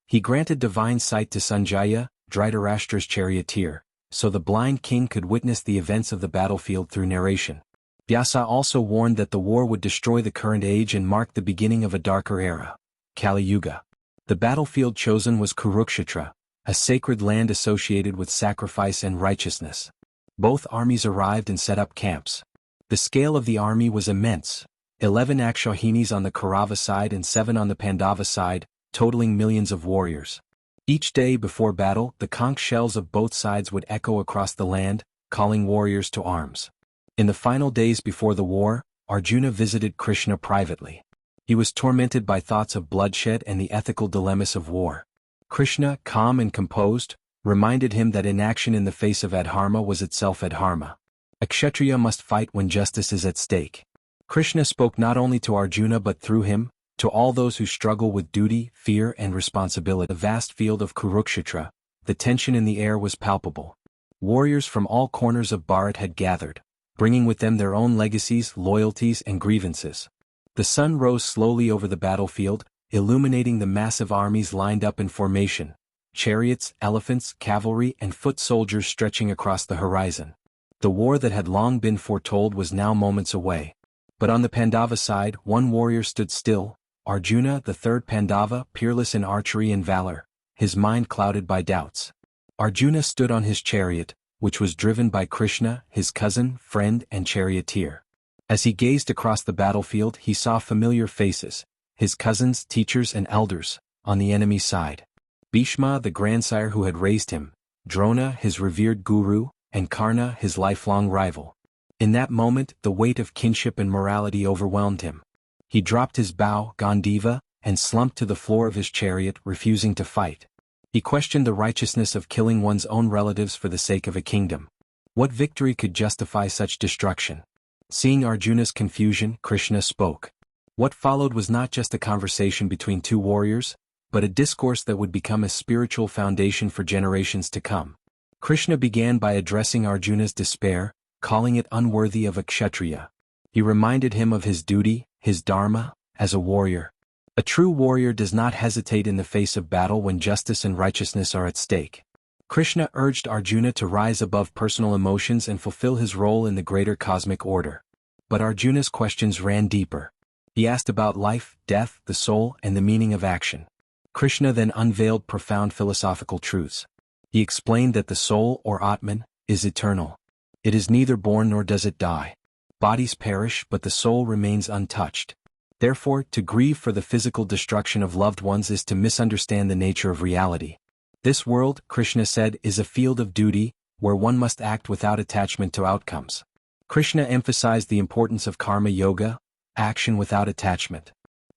He granted divine sight to Sanjaya, Dhritarashtra's charioteer, so the blind king could witness the events of the battlefield through narration. Vyasa also warned that the war would destroy the current age and mark the beginning of a darker era, Kali Yuga. The battlefield chosen was Kurukshetra, a sacred land associated with sacrifice and righteousness. Both armies arrived and set up camps. The scale of the army was immense, 11 Akshahinis on the Kaurava side and 7 on the Pandava side, totaling millions of warriors. Each day before battle, the conch shells of both sides would echo across the land, calling warriors to arms. In the final days before the war, Arjuna visited Krishna privately. He was tormented by thoughts of bloodshed and the ethical dilemmas of war. Krishna, calm and composed, reminded him that inaction in the face of adharma was itself adharma. A kshatriya must fight when justice is at stake. Krishna spoke not only to Arjuna but through him, to all those who struggle with duty, fear and responsibility. The vast field of Kurukshetra, the tension in the air was palpable. Warriors from all corners of Bharat had gathered, bringing with them their own legacies, loyalties and grievances. The sun rose slowly over the battlefield, illuminating the massive armies lined up in formation, chariots, elephants, cavalry and foot soldiers stretching across the horizon. The war that had long been foretold was now moments away. But on the Pandava side, one warrior stood still, Arjuna, the third Pandava, peerless in archery and valor, his mind clouded by doubts. Arjuna stood on his chariot, which was driven by Krishna, his cousin, friend and charioteer. As he gazed across the battlefield, he saw familiar faces, his cousins, teachers and elders, on the enemy side. Bhishma, the grandsire who had raised him, Drona, his revered guru, and Karna, his lifelong rival. In that moment, the weight of kinship and morality overwhelmed him. He dropped his bow, Gandiva, and slumped to the floor of his chariot, refusing to fight. He questioned the righteousness of killing one's own relatives for the sake of a kingdom. What victory could justify such destruction? Seeing Arjuna's confusion, Krishna spoke. What followed was not just a conversation between two warriors, but a discourse that would become a spiritual foundation for generations to come. Krishna began by addressing Arjuna's despair, calling it unworthy of a kshatriya. He reminded him of his duty, his dharma, as a warrior. A true warrior does not hesitate in the face of battle when justice and righteousness are at stake. Krishna urged Arjuna to rise above personal emotions and fulfill his role in the greater cosmic order. But Arjuna's questions ran deeper. He asked about life, death, the soul, and the meaning of action. Krishna then unveiled profound philosophical truths. He explained that the soul, or Atman, is eternal. It is neither born nor does it die. Bodies perish, but the soul remains untouched. Therefore, to grieve for the physical destruction of loved ones is to misunderstand the nature of reality. This world, Krishna said, is a field of duty, where one must act without attachment to outcomes. Krishna emphasized the importance of karma yoga, action without attachment.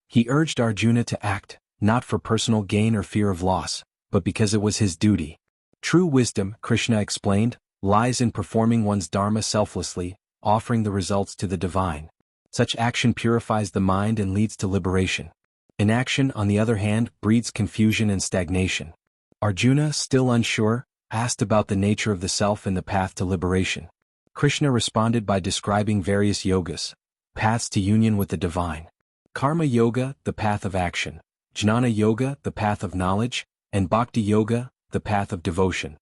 He urged Arjuna to act, not for personal gain or fear of loss, but because it was his duty. True wisdom, Krishna explained, lies in performing one's dharma selflessly, offering the results to the divine. Such action purifies the mind and leads to liberation. Inaction, on the other hand, breeds confusion and stagnation. Arjuna, still unsure, asked about the nature of the self and the path to liberation. Krishna responded by describing various yogas, paths to union with the divine. Karma yoga, the path of action; jnana yoga, the path of knowledge; and bhakti yoga, the path of devotion.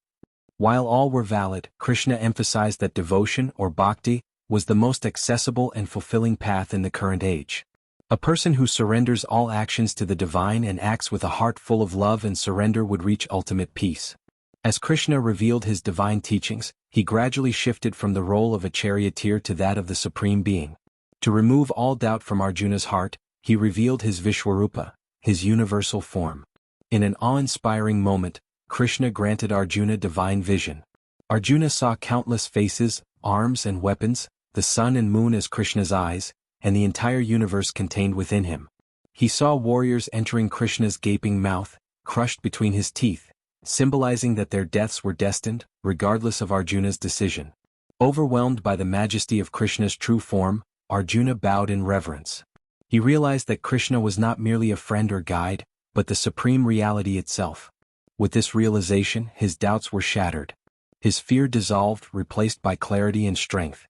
While all were valid, Krishna emphasized that devotion, or bhakti, was the most accessible and fulfilling path in the current age. A person who surrenders all actions to the divine and acts with a heart full of love and surrender would reach ultimate peace. As Krishna revealed his divine teachings, he gradually shifted from the role of a charioteer to that of the Supreme Being. To remove all doubt from Arjuna's heart, he revealed his Vishwarupa, his universal form. In an awe-inspiring moment, Krishna granted Arjuna divine vision. Arjuna saw countless faces, arms and weapons, the sun and moon as Krishna's eyes, and the entire universe contained within him. He saw warriors entering Krishna's gaping mouth, crushed between his teeth, symbolizing that their deaths were destined, regardless of Arjuna's decision. Overwhelmed by the majesty of Krishna's true form, Arjuna bowed in reverence. He realized that Krishna was not merely a friend or guide, but the supreme reality itself. With this realization, his doubts were shattered. His fear dissolved, replaced by clarity and strength.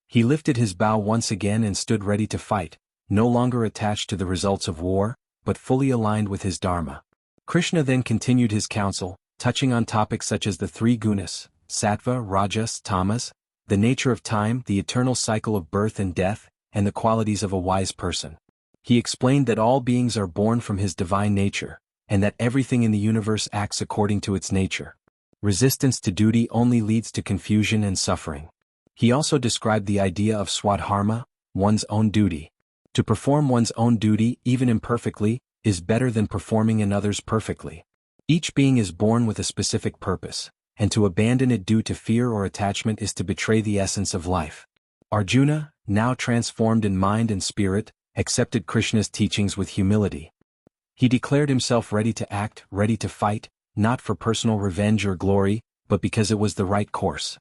He lifted his bow once again and stood ready to fight, no longer attached to the results of war, but fully aligned with his dharma. Krishna then continued his counsel, touching on topics such as the three gunas, sattva, rajas, tamas, the nature of time, the eternal cycle of birth and death, and the qualities of a wise person. He explained that all beings are born from his divine nature, and that everything in the universe acts according to its nature. Resistance to duty only leads to confusion and suffering. He also described the idea of swadharma, one's own duty. To perform one's own duty, even imperfectly, is better than performing another's perfectly. Each being is born with a specific purpose, and to abandon it due to fear or attachment is to betray the essence of life. Arjuna, now transformed in mind and spirit, accepted Krishna's teachings with humility. He declared himself ready to act, ready to fight, not for personal revenge or glory, but because it was the right course.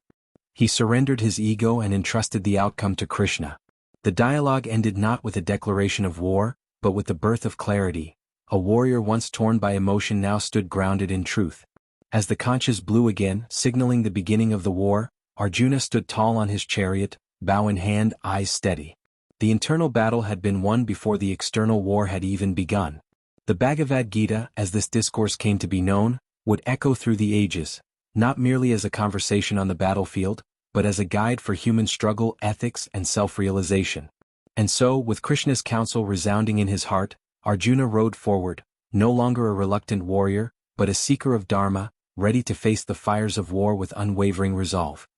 He surrendered his ego and entrusted the outcome to Krishna. The dialogue ended not with a declaration of war, but with the birth of clarity. A warrior once torn by emotion now stood grounded in truth. As the conches blew again, signaling the beginning of the war, Arjuna stood tall on his chariot, bow in hand, eyes steady. The internal battle had been won before the external war had even begun. The Bhagavad Gita, as this discourse came to be known, would echo through the ages, not merely as a conversation on the battlefield, but as a guide for human struggle, ethics, and self-realization. And so, with Krishna's counsel resounding in his heart, Arjuna rode forward, no longer a reluctant warrior, but a seeker of Dharma, ready to face the fires of war with unwavering resolve.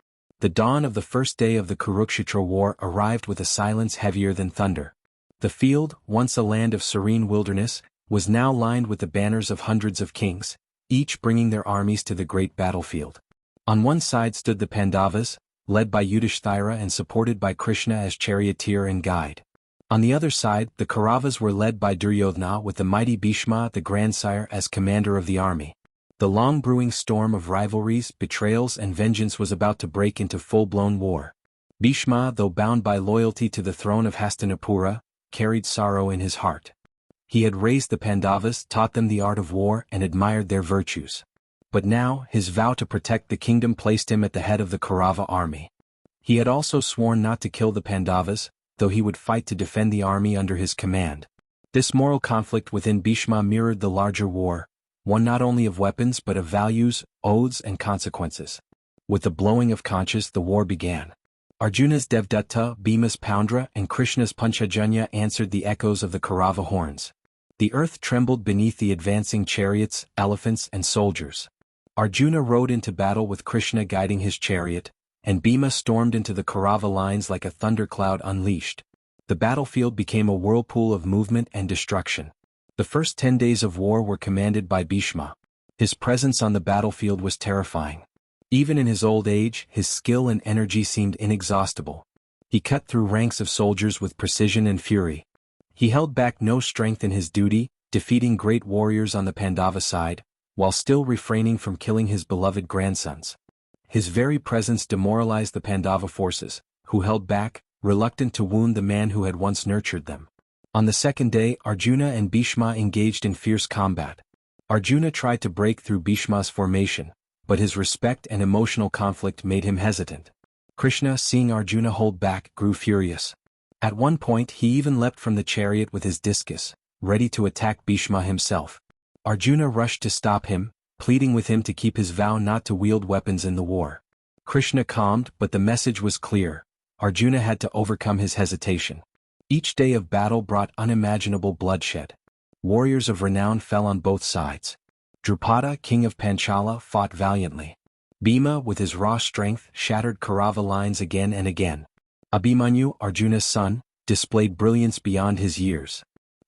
The dawn of the first day of the Kurukshetra war arrived with a silence heavier than thunder. The field, once a land of serene wilderness, was now lined with the banners of hundreds of kings, each bringing their armies to the great battlefield. On one side stood the Pandavas, led by Yudhishthira and supported by Krishna as charioteer and guide. On the other side, the Kauravas were led by Duryodhana with the mighty Bhishma the grandsire as commander of the army. The long-brewing storm of rivalries, betrayals and vengeance was about to break into full-blown war. Bhishma, though bound by loyalty to the throne of Hastinapura, carried sorrow in his heart. He had raised the Pandavas, taught them the art of war and admired their virtues. But now, his vow to protect the kingdom placed him at the head of the Kaurava army. He had also sworn not to kill the Pandavas, though he would fight to defend the army under his command. This moral conflict within Bhishma mirrored the larger war, one not only of weapons but of values, oaths and consequences. With the blowing of conches, the war began. Arjuna's Devdatta, Bhima's Poundra and Krishna's Panchajanya answered the echoes of the Kaurava horns. The earth trembled beneath the advancing chariots, elephants and soldiers. Arjuna rode into battle with Krishna guiding his chariot, and Bhima stormed into the Kaurava lines like a thundercloud unleashed. The battlefield became a whirlpool of movement and destruction. The first 10 days of war were commanded by Bhishma. His presence on the battlefield was terrifying. Even in his old age, his skill and energy seemed inexhaustible. He cut through ranks of soldiers with precision and fury. He held back no strength in his duty, defeating great warriors on the Pandava side, while still refraining from killing his beloved grandsons. His very presence demoralized the Pandava forces, who held back, reluctant to wound the man who had once nurtured them. On the second day, Arjuna and Bhishma engaged in fierce combat. Arjuna tried to break through Bhishma's formation, but his respect and emotional conflict made him hesitant. Krishna, seeing Arjuna hold back, grew furious. At one point he even leapt from the chariot with his discus, ready to attack Bhishma himself. Arjuna rushed to stop him, pleading with him to keep his vow not to wield weapons in the war. Krishna calmed, but the message was clear. Arjuna had to overcome his hesitation. Each day of battle brought unimaginable bloodshed. Warriors of renown fell on both sides. Draupadi, king of Panchala, fought valiantly. Bhima, with his raw strength, shattered Kaurava lines again and again. Abhimanyu, Arjuna's son, displayed brilliance beyond his years.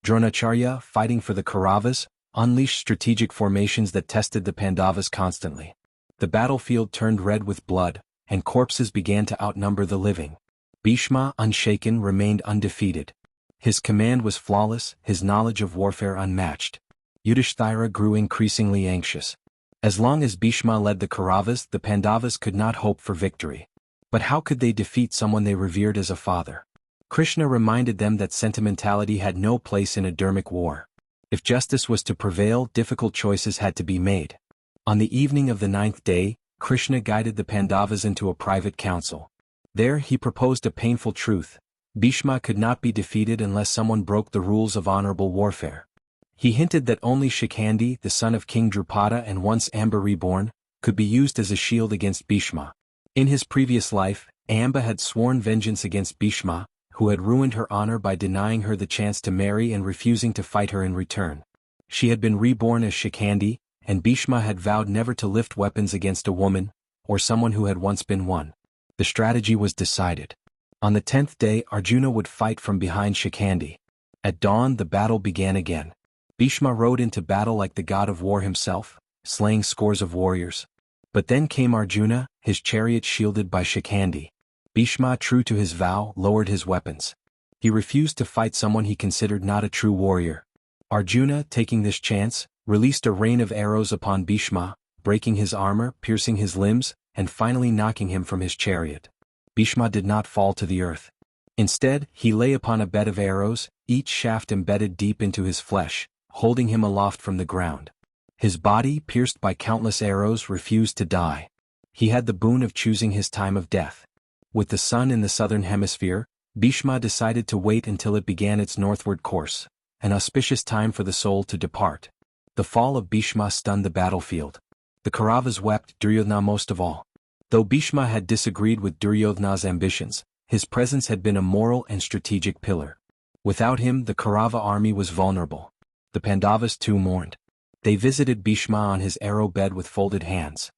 Dronacharya, fighting for the Kauravas, unleashed strategic formations that tested the Pandavas constantly. The battlefield turned red with blood, and corpses began to outnumber the living. Bhishma, unshaken, remained undefeated. His command was flawless, his knowledge of warfare unmatched. Yudhishthira grew increasingly anxious. As long as Bhishma led the Kauravas, the Pandavas could not hope for victory. But how could they defeat someone they revered as a father? Krishna reminded them that sentimentality had no place in a dharmic war. If justice was to prevail, difficult choices had to be made. On the evening of the 9th day, Krishna guided the Pandavas into a private council. There he proposed a painful truth: Bhishma could not be defeated unless someone broke the rules of honorable warfare. He hinted that only Shikhandi, the son of King Draupadi and once Amba reborn, could be used as a shield against Bhishma. In his previous life, Amba had sworn vengeance against Bhishma, who had ruined her honor by denying her the chance to marry and refusing to fight her in return. She had been reborn as Shikhandi, and Bhishma had vowed never to lift weapons against a woman, or someone who had once been one. The strategy was decided. On the 10th day, Arjuna would fight from behind Shikhandi. At dawn, the battle began again. Bhishma rode into battle like the god of war himself, slaying scores of warriors. But then came Arjuna, his chariot shielded by Shikhandi. Bhishma, true to his vow, lowered his weapons. He refused to fight someone he considered not a true warrior. Arjuna, taking this chance, released a rain of arrows upon Bhishma, breaking his armor, piercing his limbs, and finally knocking him from his chariot. Bhishma did not fall to the earth. Instead, he lay upon a bed of arrows, each shaft embedded deep into his flesh, holding him aloft from the ground. His body, pierced by countless arrows, refused to die. He had the boon of choosing his time of death. With the sun in the southern hemisphere, Bhishma decided to wait until it began its northward course, an auspicious time for the soul to depart. The fall of Bhishma stunned the battlefield. The Kauravas wept, Duryodhana most of all. Though Bhishma had disagreed with Duryodhana's ambitions, his presence had been a moral and strategic pillar. Without him, the Kaurava army was vulnerable. The Pandavas too mourned. They visited Bhishma on his arrow bed with folded hands.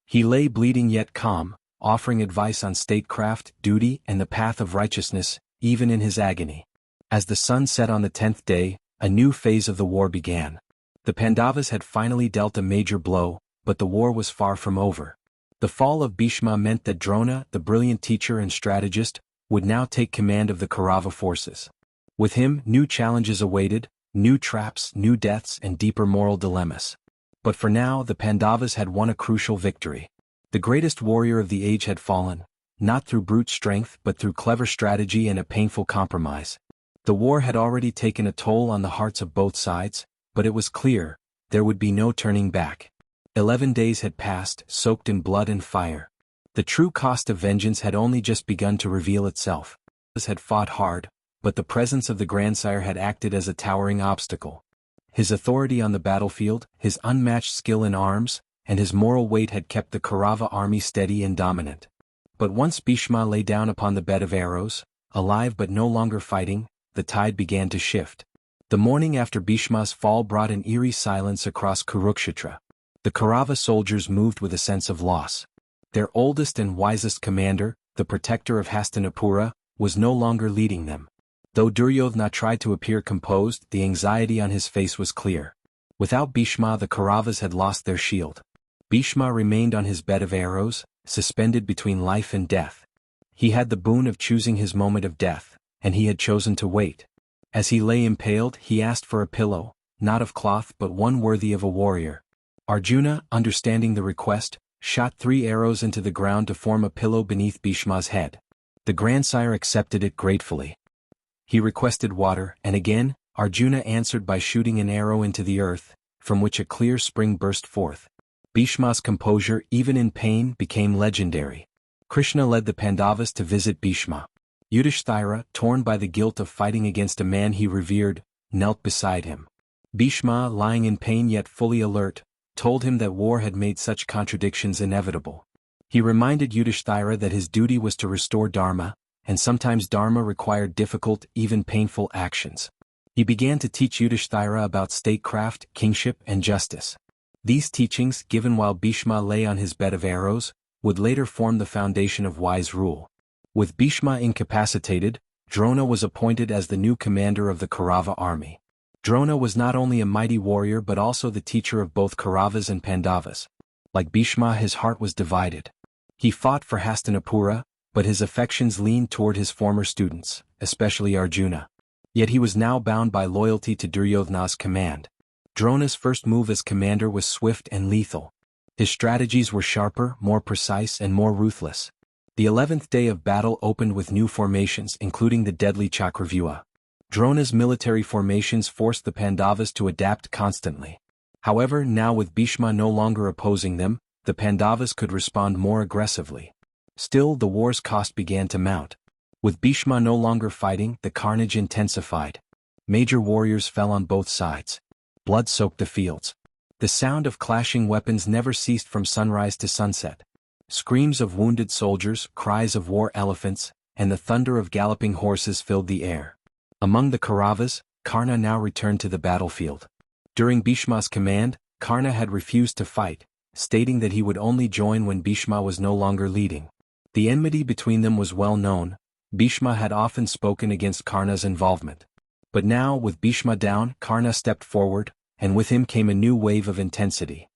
He lay bleeding yet calm, offering advice on statecraft, duty, and the path of righteousness, even in his agony. As the sun set on the 10th day, a new phase of the war began. The Pandavas had finally dealt a major blow, but the war was far from over. The fall of Bhishma meant that Drona, the brilliant teacher and strategist, would now take command of the Kaurava forces. With him, new challenges awaited, new traps, new deaths, and deeper moral dilemmas. But for now, the Pandavas had won a crucial victory. The greatest warrior of the age had fallen, not through brute strength but through clever strategy and a painful compromise. The war had already taken a toll on the hearts of both sides, but it was clear, there would be no turning back. 11 days had passed, soaked in blood and fire. The true cost of vengeance had only just begun to reveal itself. He had fought hard, but the presence of the grandsire had acted as a towering obstacle. His authority on the battlefield, his unmatched skill in arms, and his moral weight had kept the Kaurava army steady and dominant. But once Bhishma lay down upon the bed of arrows, alive but no longer fighting, the tide began to shift. The morning after Bhishma's fall brought an eerie silence across Kurukshetra. The Kaurava soldiers moved with a sense of loss. Their oldest and wisest commander, the protector of Hastinapura, was no longer leading them. Though Duryodhana tried to appear composed, the anxiety on his face was clear. Without Bhishma, the Kauravas had lost their shield. Bhishma remained on his bed of arrows, suspended between life and death. He had the boon of choosing his moment of death, and he had chosen to wait. As he lay impaled, he asked for a pillow, not of cloth but one worthy of a warrior. Arjuna, understanding the request, shot 3 arrows into the ground to form a pillow beneath Bhishma's head. The grandsire accepted it gratefully. He requested water, and again, Arjuna answered by shooting an arrow into the earth, from which a clear spring burst forth. Bhishma's composure, even in pain, became legendary. Krishna led the Pandavas to visit Bhishma. Yudhishthira, torn by the guilt of fighting against a man he revered, knelt beside him. Bhishma, lying in pain yet fully alert, told him that war had made such contradictions inevitable. He reminded Yudhishthira that his duty was to restore Dharma, and sometimes Dharma required difficult, even painful actions. He began to teach Yudhishthira about statecraft, kingship, and justice. These teachings, given while Bhishma lay on his bed of arrows, would later form the foundation of wise rule. With Bhishma incapacitated, Drona was appointed as the new commander of the Kaurava army. Drona was not only a mighty warrior but also the teacher of both Kauravas and Pandavas. Like Bhishma, his heart was divided. He fought for Hastinapura, but his affections leaned toward his former students, especially Arjuna. Yet he was now bound by loyalty to Duryodhana's command. Drona's first move as commander was swift and lethal. His strategies were sharper, more precise, and more ruthless. The 11th day of battle opened with new formations, including the deadly Chakravyuha. Drona's military formations forced the Pandavas to adapt constantly. However, now with Bhishma no longer opposing them, the Pandavas could respond more aggressively. Still, the war's cost began to mount. With Bhishma no longer fighting, the carnage intensified. Major warriors fell on both sides. Blood soaked the fields. The sound of clashing weapons never ceased from sunrise to sunset. Screams of wounded soldiers, cries of war elephants, and the thunder of galloping horses filled the air. Among the Kauravas, Karna now returned to the battlefield. During Bhishma's command, Karna had refused to fight, stating that he would only join when Bhishma was no longer leading. The enmity between them was well known. Bhishma had often spoken against Karna's involvement. But now, with Bhishma down, Karna stepped forward, and with him came a new wave of intensity.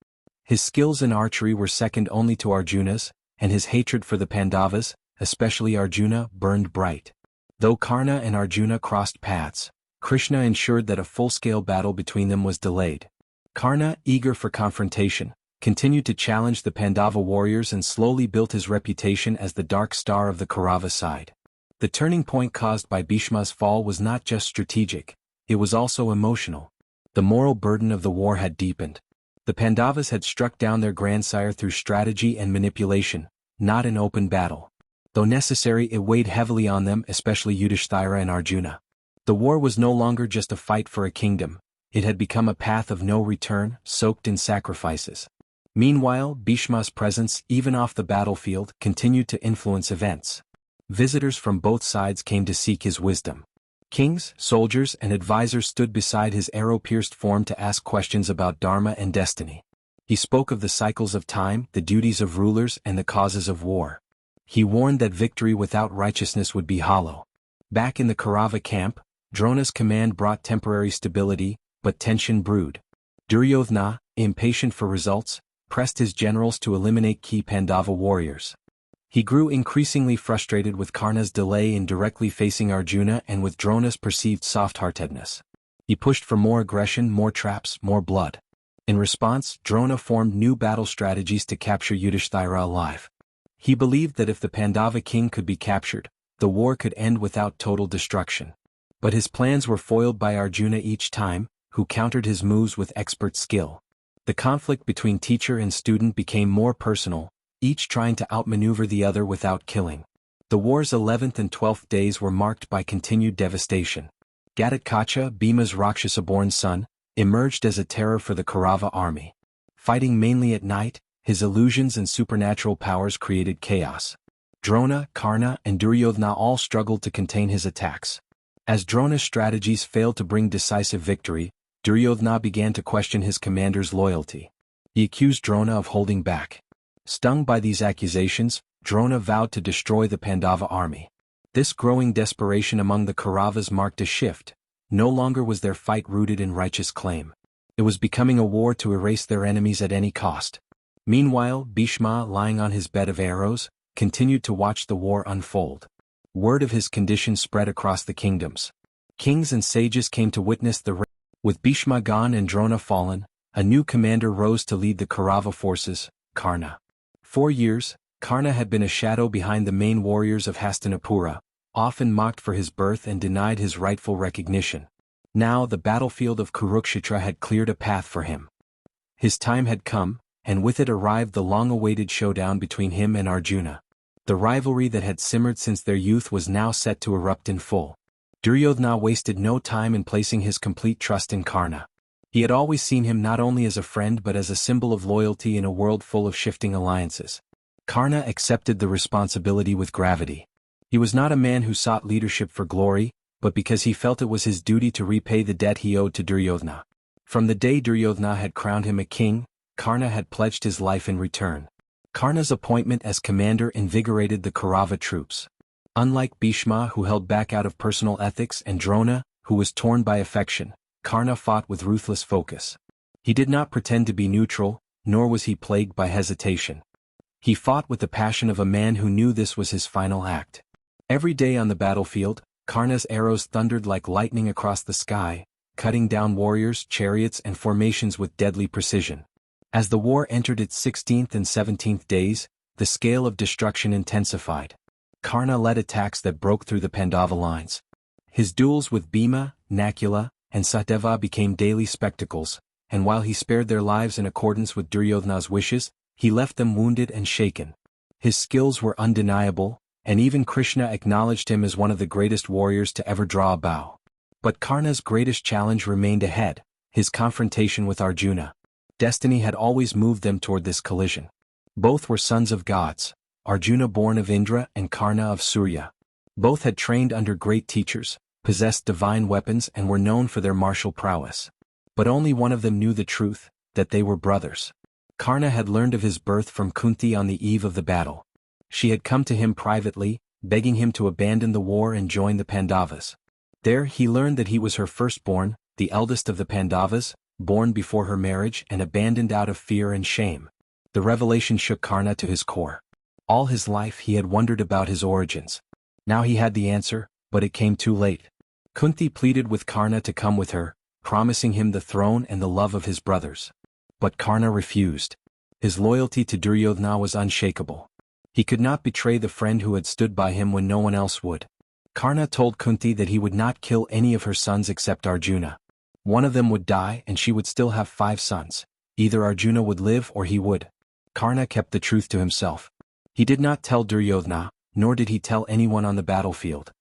His skills in archery were second only to Arjuna's, and his hatred for the Pandavas, especially Arjuna, burned bright. Though Karna and Arjuna crossed paths, Krishna ensured that a full-scale battle between them was delayed. Karna, eager for confrontation, continued to challenge the Pandava warriors and slowly built his reputation as the dark star of the Kaurava side. The turning point caused by Bhishma's fall was not just strategic, it was also emotional. The moral burden of the war had deepened. The Pandavas had struck down their grandsire through strategy and manipulation, not in open battle. Though necessary, it weighed heavily on them, especially Yudhishthira and Arjuna. The war was no longer just a fight for a kingdom, it had become a path of no return, soaked in sacrifices. Meanwhile, Bhishma's presence, even off the battlefield, continued to influence events. Visitors from both sides came to seek his wisdom. Kings, soldiers, and advisors stood beside his arrow-pierced form to ask questions about Dharma and destiny. He spoke of the cycles of time, the duties of rulers, and the causes of war. He warned that victory without righteousness would be hollow. Back in the Kaurava camp, Drona's command brought temporary stability, but tension brewed. Duryodhana, impatient for results, pressed his generals to eliminate key Pandava warriors. He grew increasingly frustrated with Karna's delay in directly facing Arjuna and with Drona's perceived soft-heartedness. He pushed for more aggression, more traps, more blood. In response, Drona formed new battle strategies to capture Yudhishthira alive. He believed that if the Pandava king could be captured, the war could end without total destruction. But his plans were foiled by Arjuna each time, who countered his moves with expert skill. The conflict between teacher and student became more personal, each trying to outmaneuver the other without killing. The war's 11th and 12th days were marked by continued devastation. Ghatotkach, Bhima's Rakshasa-born son, emerged as a terror for the Kaurava army. Fighting mainly at night, his illusions and supernatural powers created chaos. Drona, Karna, and Duryodhana all struggled to contain his attacks. As Drona's strategies failed to bring decisive victory, Duryodhana began to question his commander's loyalty. He accused Drona of holding back. Stung by these accusations, Drona vowed to destroy the Pandava army. This growing desperation among the Kauravas marked a shift. No longer was their fight rooted in righteous claim. It was becoming a war to erase their enemies at any cost. Meanwhile, Bhishma, lying on his bed of arrows, continued to watch the war unfold. Word of his condition spread across the kingdoms. Kings and sages came to witness the race. With Bhishma gone and Drona fallen, a new commander rose to lead the Kaurava forces, Karna. 4 years, Karna had been a shadow behind the main warriors of Hastinapura, often mocked for his birth and denied his rightful recognition. Now the battlefield of Kurukshetra had cleared a path for him. His time had come, and with it arrived the long-awaited showdown between him and Arjuna. The rivalry that had simmered since their youth was now set to erupt in full. Duryodhana wasted no time in placing his complete trust in Karna. He had always seen him not only as a friend but as a symbol of loyalty in a world full of shifting alliances. Karna accepted the responsibility with gravity. He was not a man who sought leadership for glory, but because he felt it was his duty to repay the debt he owed to Duryodhana. From the day Duryodhana had crowned him a king, Karna had pledged his life in return. Karna's appointment as commander invigorated the Kaurava troops. Unlike Bhishma, who held back out of personal ethics, and Drona, who was torn by affection, Karna fought with ruthless focus. He did not pretend to be neutral, nor was he plagued by hesitation. He fought with the passion of a man who knew this was his final act. Every day on the battlefield, Karna's arrows thundered like lightning across the sky, cutting down warriors, chariots, and formations with deadly precision. As the war entered its 16th and 17th days, the scale of destruction intensified. Karna led attacks that broke through the Pandava lines. His duels with Bhima, Nakula, and Satyava became daily spectacles, and while he spared their lives in accordance with Duryodhana's wishes, he left them wounded and shaken. His skills were undeniable, and even Krishna acknowledged him as one of the greatest warriors to ever draw a bow. But Karna's greatest challenge remained ahead, his confrontation with Arjuna. Destiny had always moved them toward this collision. Both were sons of gods, Arjuna born of Indra and Karna of Surya. Both had trained under great teachers, possessed divine weapons, and were known for their martial prowess. But only one of them knew the truth, that they were brothers. Karna had learned of his birth from Kunti on the eve of the battle. She had come to him privately, begging him to abandon the war and join the Pandavas. There he learned that he was her firstborn, the eldest of the Pandavas, born before her marriage and abandoned out of fear and shame. The revelation shook Karna to his core. All his life he had wondered about his origins. Now he had the answer, but it came too late. Kunti pleaded with Karna to come with her, promising him the throne and the love of his brothers. But Karna refused. His loyalty to Duryodhana was unshakable. He could not betray the friend who had stood by him when no one else would. Karna told Kunti that he would not kill any of her sons except Arjuna. One of them would die and she would still have 5 sons. Either Arjuna would live or he would. Karna kept the truth to himself. He did not tell Duryodhana, nor did he tell anyone on the battlefield.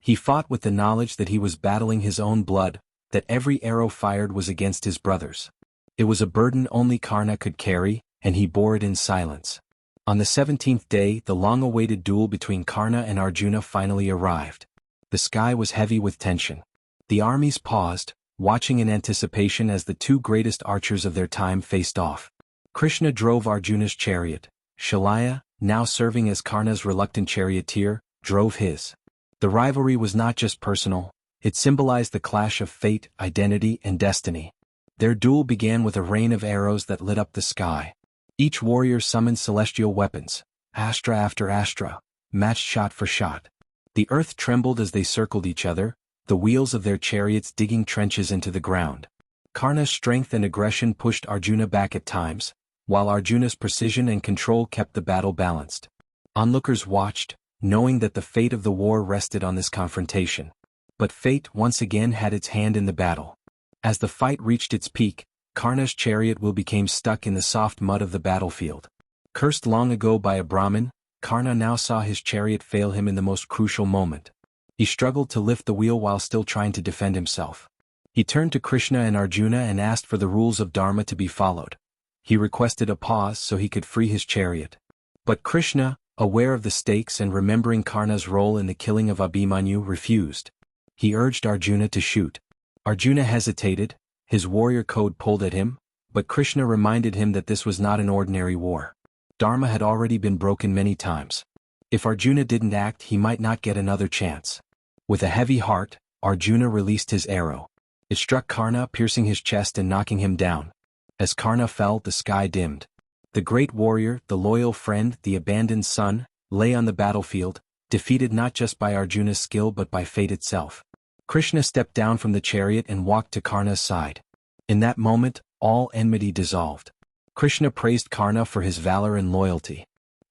He fought with the knowledge that he was battling his own blood, that every arrow fired was against his brothers. It was a burden only Karna could carry, and he bore it in silence. On the 17th day, the long-awaited duel between Karna and Arjuna finally arrived. The sky was heavy with tension. The armies paused, watching in anticipation as the 2 greatest archers of their time faced off. Krishna drove Arjuna's chariot. Shalaya, now serving as Karna's reluctant charioteer, drove his. The rivalry was not just personal, it symbolized the clash of fate, identity, and destiny. Their duel began with a rain of arrows that lit up the sky. Each warrior summoned celestial weapons, astra after astra, matched shot for shot. The earth trembled as they circled each other, the wheels of their chariots digging trenches into the ground. Karna's strength and aggression pushed Arjuna back at times, while Arjuna's precision and control kept the battle balanced. Onlookers watched, knowing that the fate of the war rested on this confrontation. But fate once again had its hand in the battle. As the fight reached its peak, Karna's chariot wheel became stuck in the soft mud of the battlefield. Cursed long ago by a Brahmin, Karna now saw his chariot fail him in the most crucial moment. He struggled to lift the wheel while still trying to defend himself. He turned to Krishna and Arjuna and asked for the rules of Dharma to be followed. He requested a pause so he could free his chariot. But Krishna, aware of the stakes and remembering Karna's role in the killing of Abhimanyu, refused. He urged Arjuna to shoot. Arjuna hesitated, his warrior code pulled at him, But Krishna reminded him that this was not an ordinary war. Dharma had already been broken many times. If Arjuna didn't act, he might not get another chance. With a heavy heart, Arjuna released his arrow. It struck Karna, piercing his chest and knocking him down. As Karna fell, the sky dimmed. The great warrior, the loyal friend, the abandoned son, lay on the battlefield, defeated not just by Arjuna's skill but by fate itself. Krishna stepped down from the chariot and walked to Karna's side. In that moment, all enmity dissolved. Krishna praised Karna for his valor and loyalty.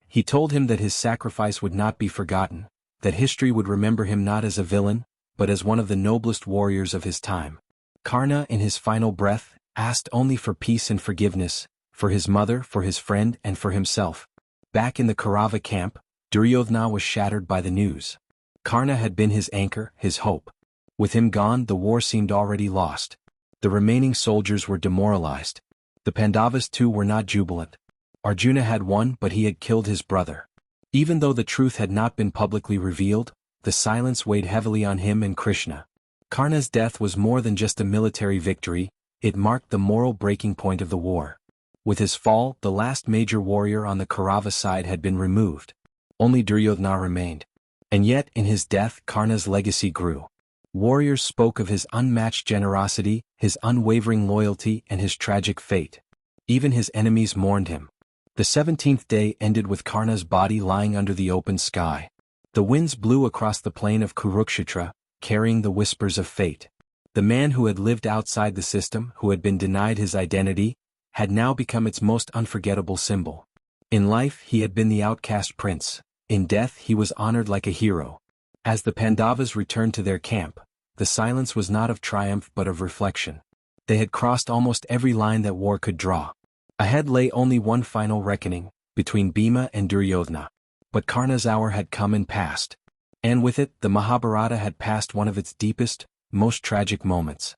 He told him that his sacrifice would not be forgotten, that history would remember him not as a villain, but as one of the noblest warriors of his time. Karna, in his final breath, asked only for peace and forgiveness, for his mother, for his friend, and for himself. Back in the Kaurava camp, Duryodhana was shattered by the news. Karna had been his anchor, his hope. With him gone, the war seemed already lost. The remaining soldiers were demoralized. The Pandavas too were not jubilant. Arjuna had won, but he had killed his brother. Even though the truth had not been publicly revealed, the silence weighed heavily on him and Krishna. Karna's death was more than just a military victory, it marked the moral breaking point of the war. With his fall, the last major warrior on the Kaurava side had been removed. Only Duryodhana remained. And yet, in his death, Karna's legacy grew. Warriors spoke of his unmatched generosity, his unwavering loyalty, and his tragic fate. Even his enemies mourned him. The 17th day ended with Karna's body lying under the open sky. The winds blew across the plain of Kurukshetra, carrying the whispers of fate. The man who had lived outside the system, who had been denied his identity, had now become its most unforgettable symbol. In life, he had been the outcast prince. In death, he was honored like a hero. As the Pandavas returned to their camp, the silence was not of triumph but of reflection. They had crossed almost every line that war could draw. Ahead lay only one final reckoning, between Bhima and Duryodhana. But Karna's hour had come and passed. And with it, the Mahabharata had passed one of its deepest, most tragic moments.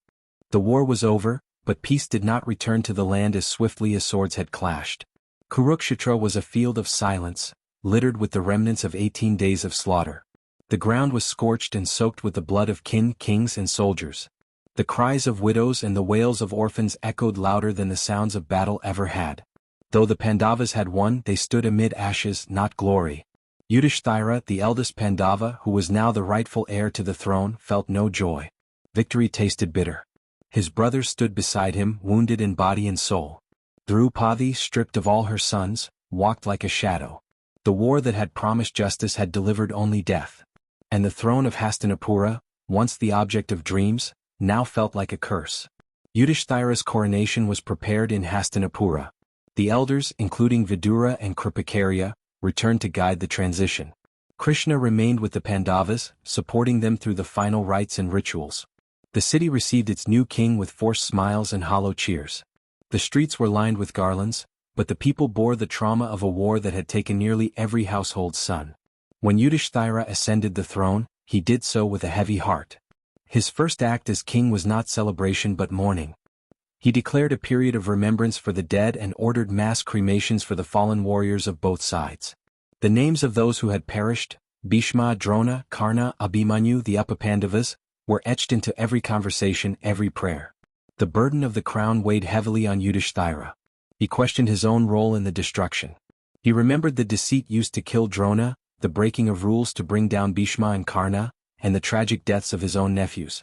The war was over, but peace did not return to the land as swiftly as swords had clashed. Kurukshetra was a field of silence, littered with the remnants of 18 days of slaughter. The ground was scorched and soaked with the blood of kings and soldiers. The cries of widows and the wails of orphans echoed louder than the sounds of battle ever had. Though the Pandavas had won, they stood amid ashes, not glory. Yudhishthira, the eldest Pandava, who was now the rightful heir to the throne, felt no joy. Victory tasted bitter. His brothers stood beside him, wounded in body and soul. Draupadi, stripped of all her sons, walked like a shadow. The war that had promised justice had delivered only death. And the throne of Hastinapura, once the object of dreams, now felt like a curse. Yudhishthira's coronation was prepared in Hastinapura. The elders, including Vidura and Kripakarya, returned to guide the transition. Krishna remained with the Pandavas, supporting them through the final rites and rituals. The city received its new king with forced smiles and hollow cheers. The streets were lined with garlands, but the people bore the trauma of a war that had taken nearly every household's son. When Yudhishthira ascended the throne, he did so with a heavy heart. His first act as king was not celebration but mourning. He declared a period of remembrance for the dead and ordered mass cremations for the fallen warriors of both sides. The names of those who had perished, Bhishma, Drona, Karna, Abhimanyu, the Pandavas, were etched into every conversation, every prayer. The burden of the crown weighed heavily on Yudhishthira. He questioned his own role in the destruction. He remembered the deceit used to kill Drona, the breaking of rules to bring down Bhishma and Karna, and the tragic deaths of his own nephews.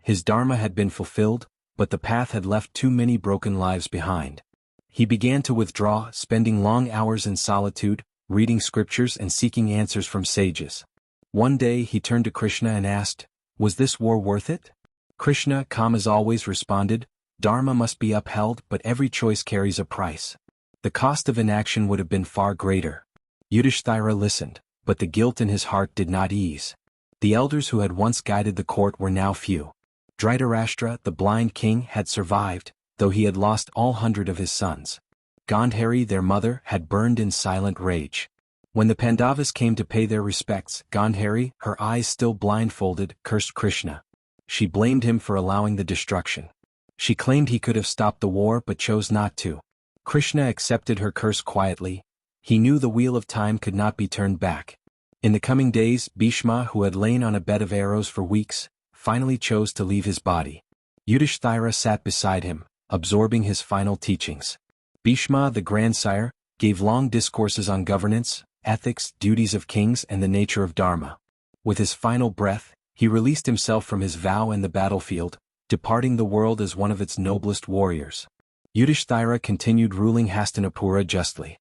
His dharma had been fulfilled, but the path had left too many broken lives behind. He began to withdraw, spending long hours in solitude, reading scriptures and seeking answers from sages. One day he turned to Krishna and asked, "Was this war worth it?" Krishna, calm as always, responded, "Dharma must be upheld, but every choice carries a price. The cost of inaction would have been far greater." Yudhishthira listened, but the guilt in his heart did not ease. The elders who had once guided the court were now few. Dhritarashtra, the blind king, had survived, though he had lost all 100 of his sons. Gandhari, their mother, had burned in silent rage. When the Pandavas came to pay their respects, Gandhari, her eyes still blindfolded, cursed Krishna. She blamed him for allowing the destruction. She claimed he could have stopped the war but chose not to. Krishna accepted her curse quietly. He knew the wheel of time could not be turned back. In the coming days, Bhishma, who had lain on a bed of arrows for weeks, finally chose to leave his body. Yudhishthira sat beside him, absorbing his final teachings. Bhishma, the grandsire, gave long discourses on governance, ethics, duties of kings and the nature of Dharma. With his final breath, he released himself from his vow and the battlefield, departing the world as one of its noblest warriors. Yudhishthira continued ruling Hastinapura justly.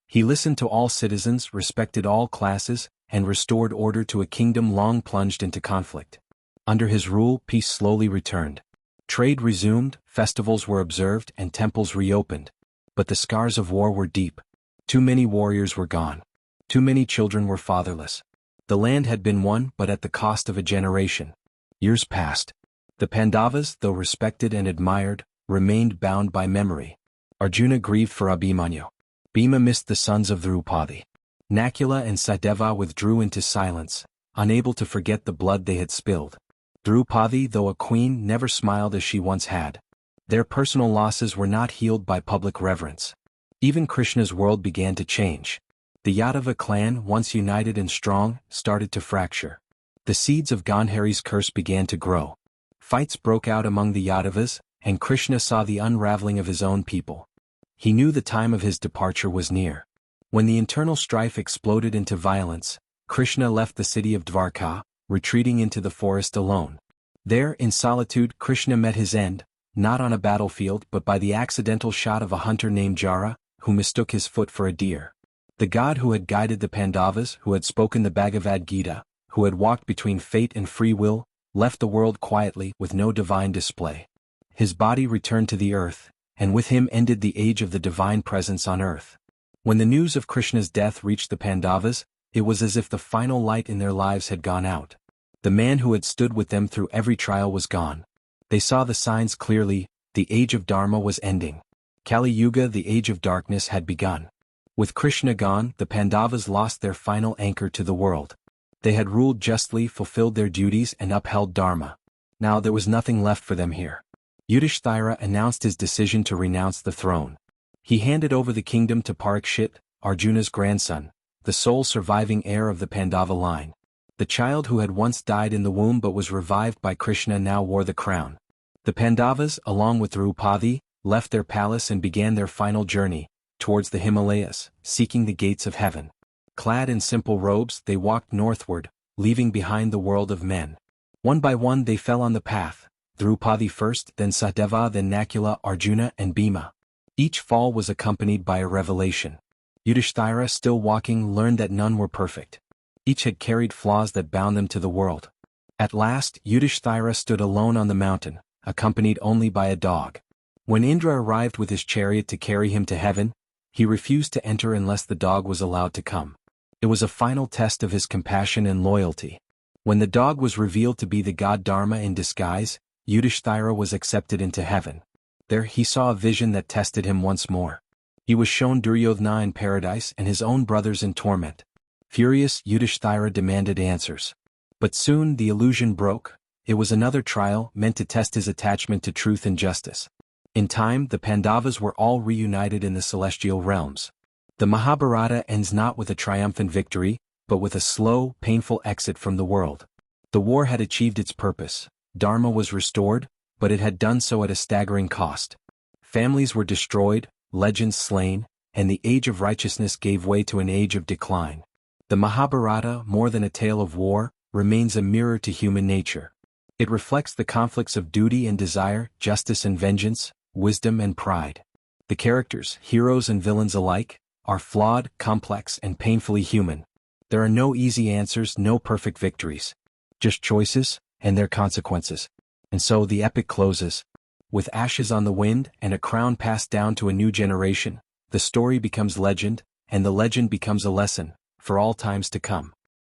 He listened to all citizens, respected all classes, and restored order to a kingdom long plunged into conflict. Under his rule, peace slowly returned. Trade resumed, festivals were observed, and temples reopened. But the scars of war were deep. Too many warriors were gone. Too many children were fatherless. The land had been won, but at the cost of a generation. Years passed. The Pandavas, though respected and admired, remained bound by memory. Arjuna grieved for Abhimanyu. Bhima missed the sons of Draupadi. Nakula and Sahadeva withdrew into silence, unable to forget the blood they had spilled. Draupadi, though a queen, never smiled as she once had. Their personal losses were not healed by public reverence. Even Krishna's world began to change. The Yadava clan, once united and strong, started to fracture. The seeds of Gandhari's curse began to grow. Fights broke out among the Yadavas, and Krishna saw the unraveling of his own people. He knew the time of his departure was near. When the internal strife exploded into violence, Krishna left the city of Dvarka, retreating into the forest alone. There, in solitude, Krishna met his end, not on a battlefield but by the accidental shot of a hunter named Jara, who mistook his foot for a deer. The god who had guided the Pandavas, who had spoken the Bhagavad Gita, who had walked between fate and free will, left the world quietly with no divine display. His body returned to the earth, and with him ended the age of the divine presence on earth. When the news of Krishna's death reached the Pandavas, it was as if the final light in their lives had gone out. The man who had stood with them through every trial was gone. They saw the signs clearly. The age of Dharma was ending. Kali Yuga, the age of darkness, had begun. With Krishna gone, the Pandavas lost their final anchor to the world. They had ruled justly, fulfilled their duties, and upheld Dharma. Now there was nothing left for them here. Yudhishthira announced his decision to renounce the throne. He handed over the kingdom to Parikshit, Arjuna's grandson, the sole surviving heir of the Pandava line. The child who had once died in the womb but was revived by Krishna now wore the crown. The Pandavas, along with Draupadi, left their palace and began their final journey, towards the Himalayas, seeking the gates of heaven. Clad in simple robes, they walked northward, leaving behind the world of men. One by one they fell on the path, Draupadi first, then Sahadeva, then Nakula, Arjuna, and Bhima. Each fall was accompanied by a revelation. Yudhishthira, still walking, learned that none were perfect. Each had carried flaws that bound them to the world. At last, Yudhishthira stood alone on the mountain, accompanied only by a dog. When Indra arrived with his chariot to carry him to heaven, he refused to enter unless the dog was allowed to come. It was a final test of his compassion and loyalty. When the dog was revealed to be the god Dharma in disguise, Yudhishthira was accepted into heaven. There he saw a vision that tested him once more. He was shown Duryodhana in paradise and his own brothers in torment. Furious, Yudhishthira demanded answers. But soon the illusion broke. It was another trial meant to test his attachment to truth and justice. In time, the Pandavas were all reunited in the celestial realms. The Mahabharata ends not with a triumphant victory, but with a slow, painful exit from the world. The war had achieved its purpose. Dharma was restored, but it had done so at a staggering cost. Families were destroyed, legends slain, and the age of righteousness gave way to an age of decline. The Mahabharata, more than a tale of war, remains a mirror to human nature. It reflects the conflicts of duty and desire, justice and vengeance, wisdom and pride. The characters, heroes and villains alike, are flawed, complex, and painfully human. There are no easy answers, no perfect victories. Just choices, and their consequences. And so the epic closes. With ashes on the wind and a crown passed down to a new generation, the story becomes legend, and the legend becomes a lesson, for all times to come.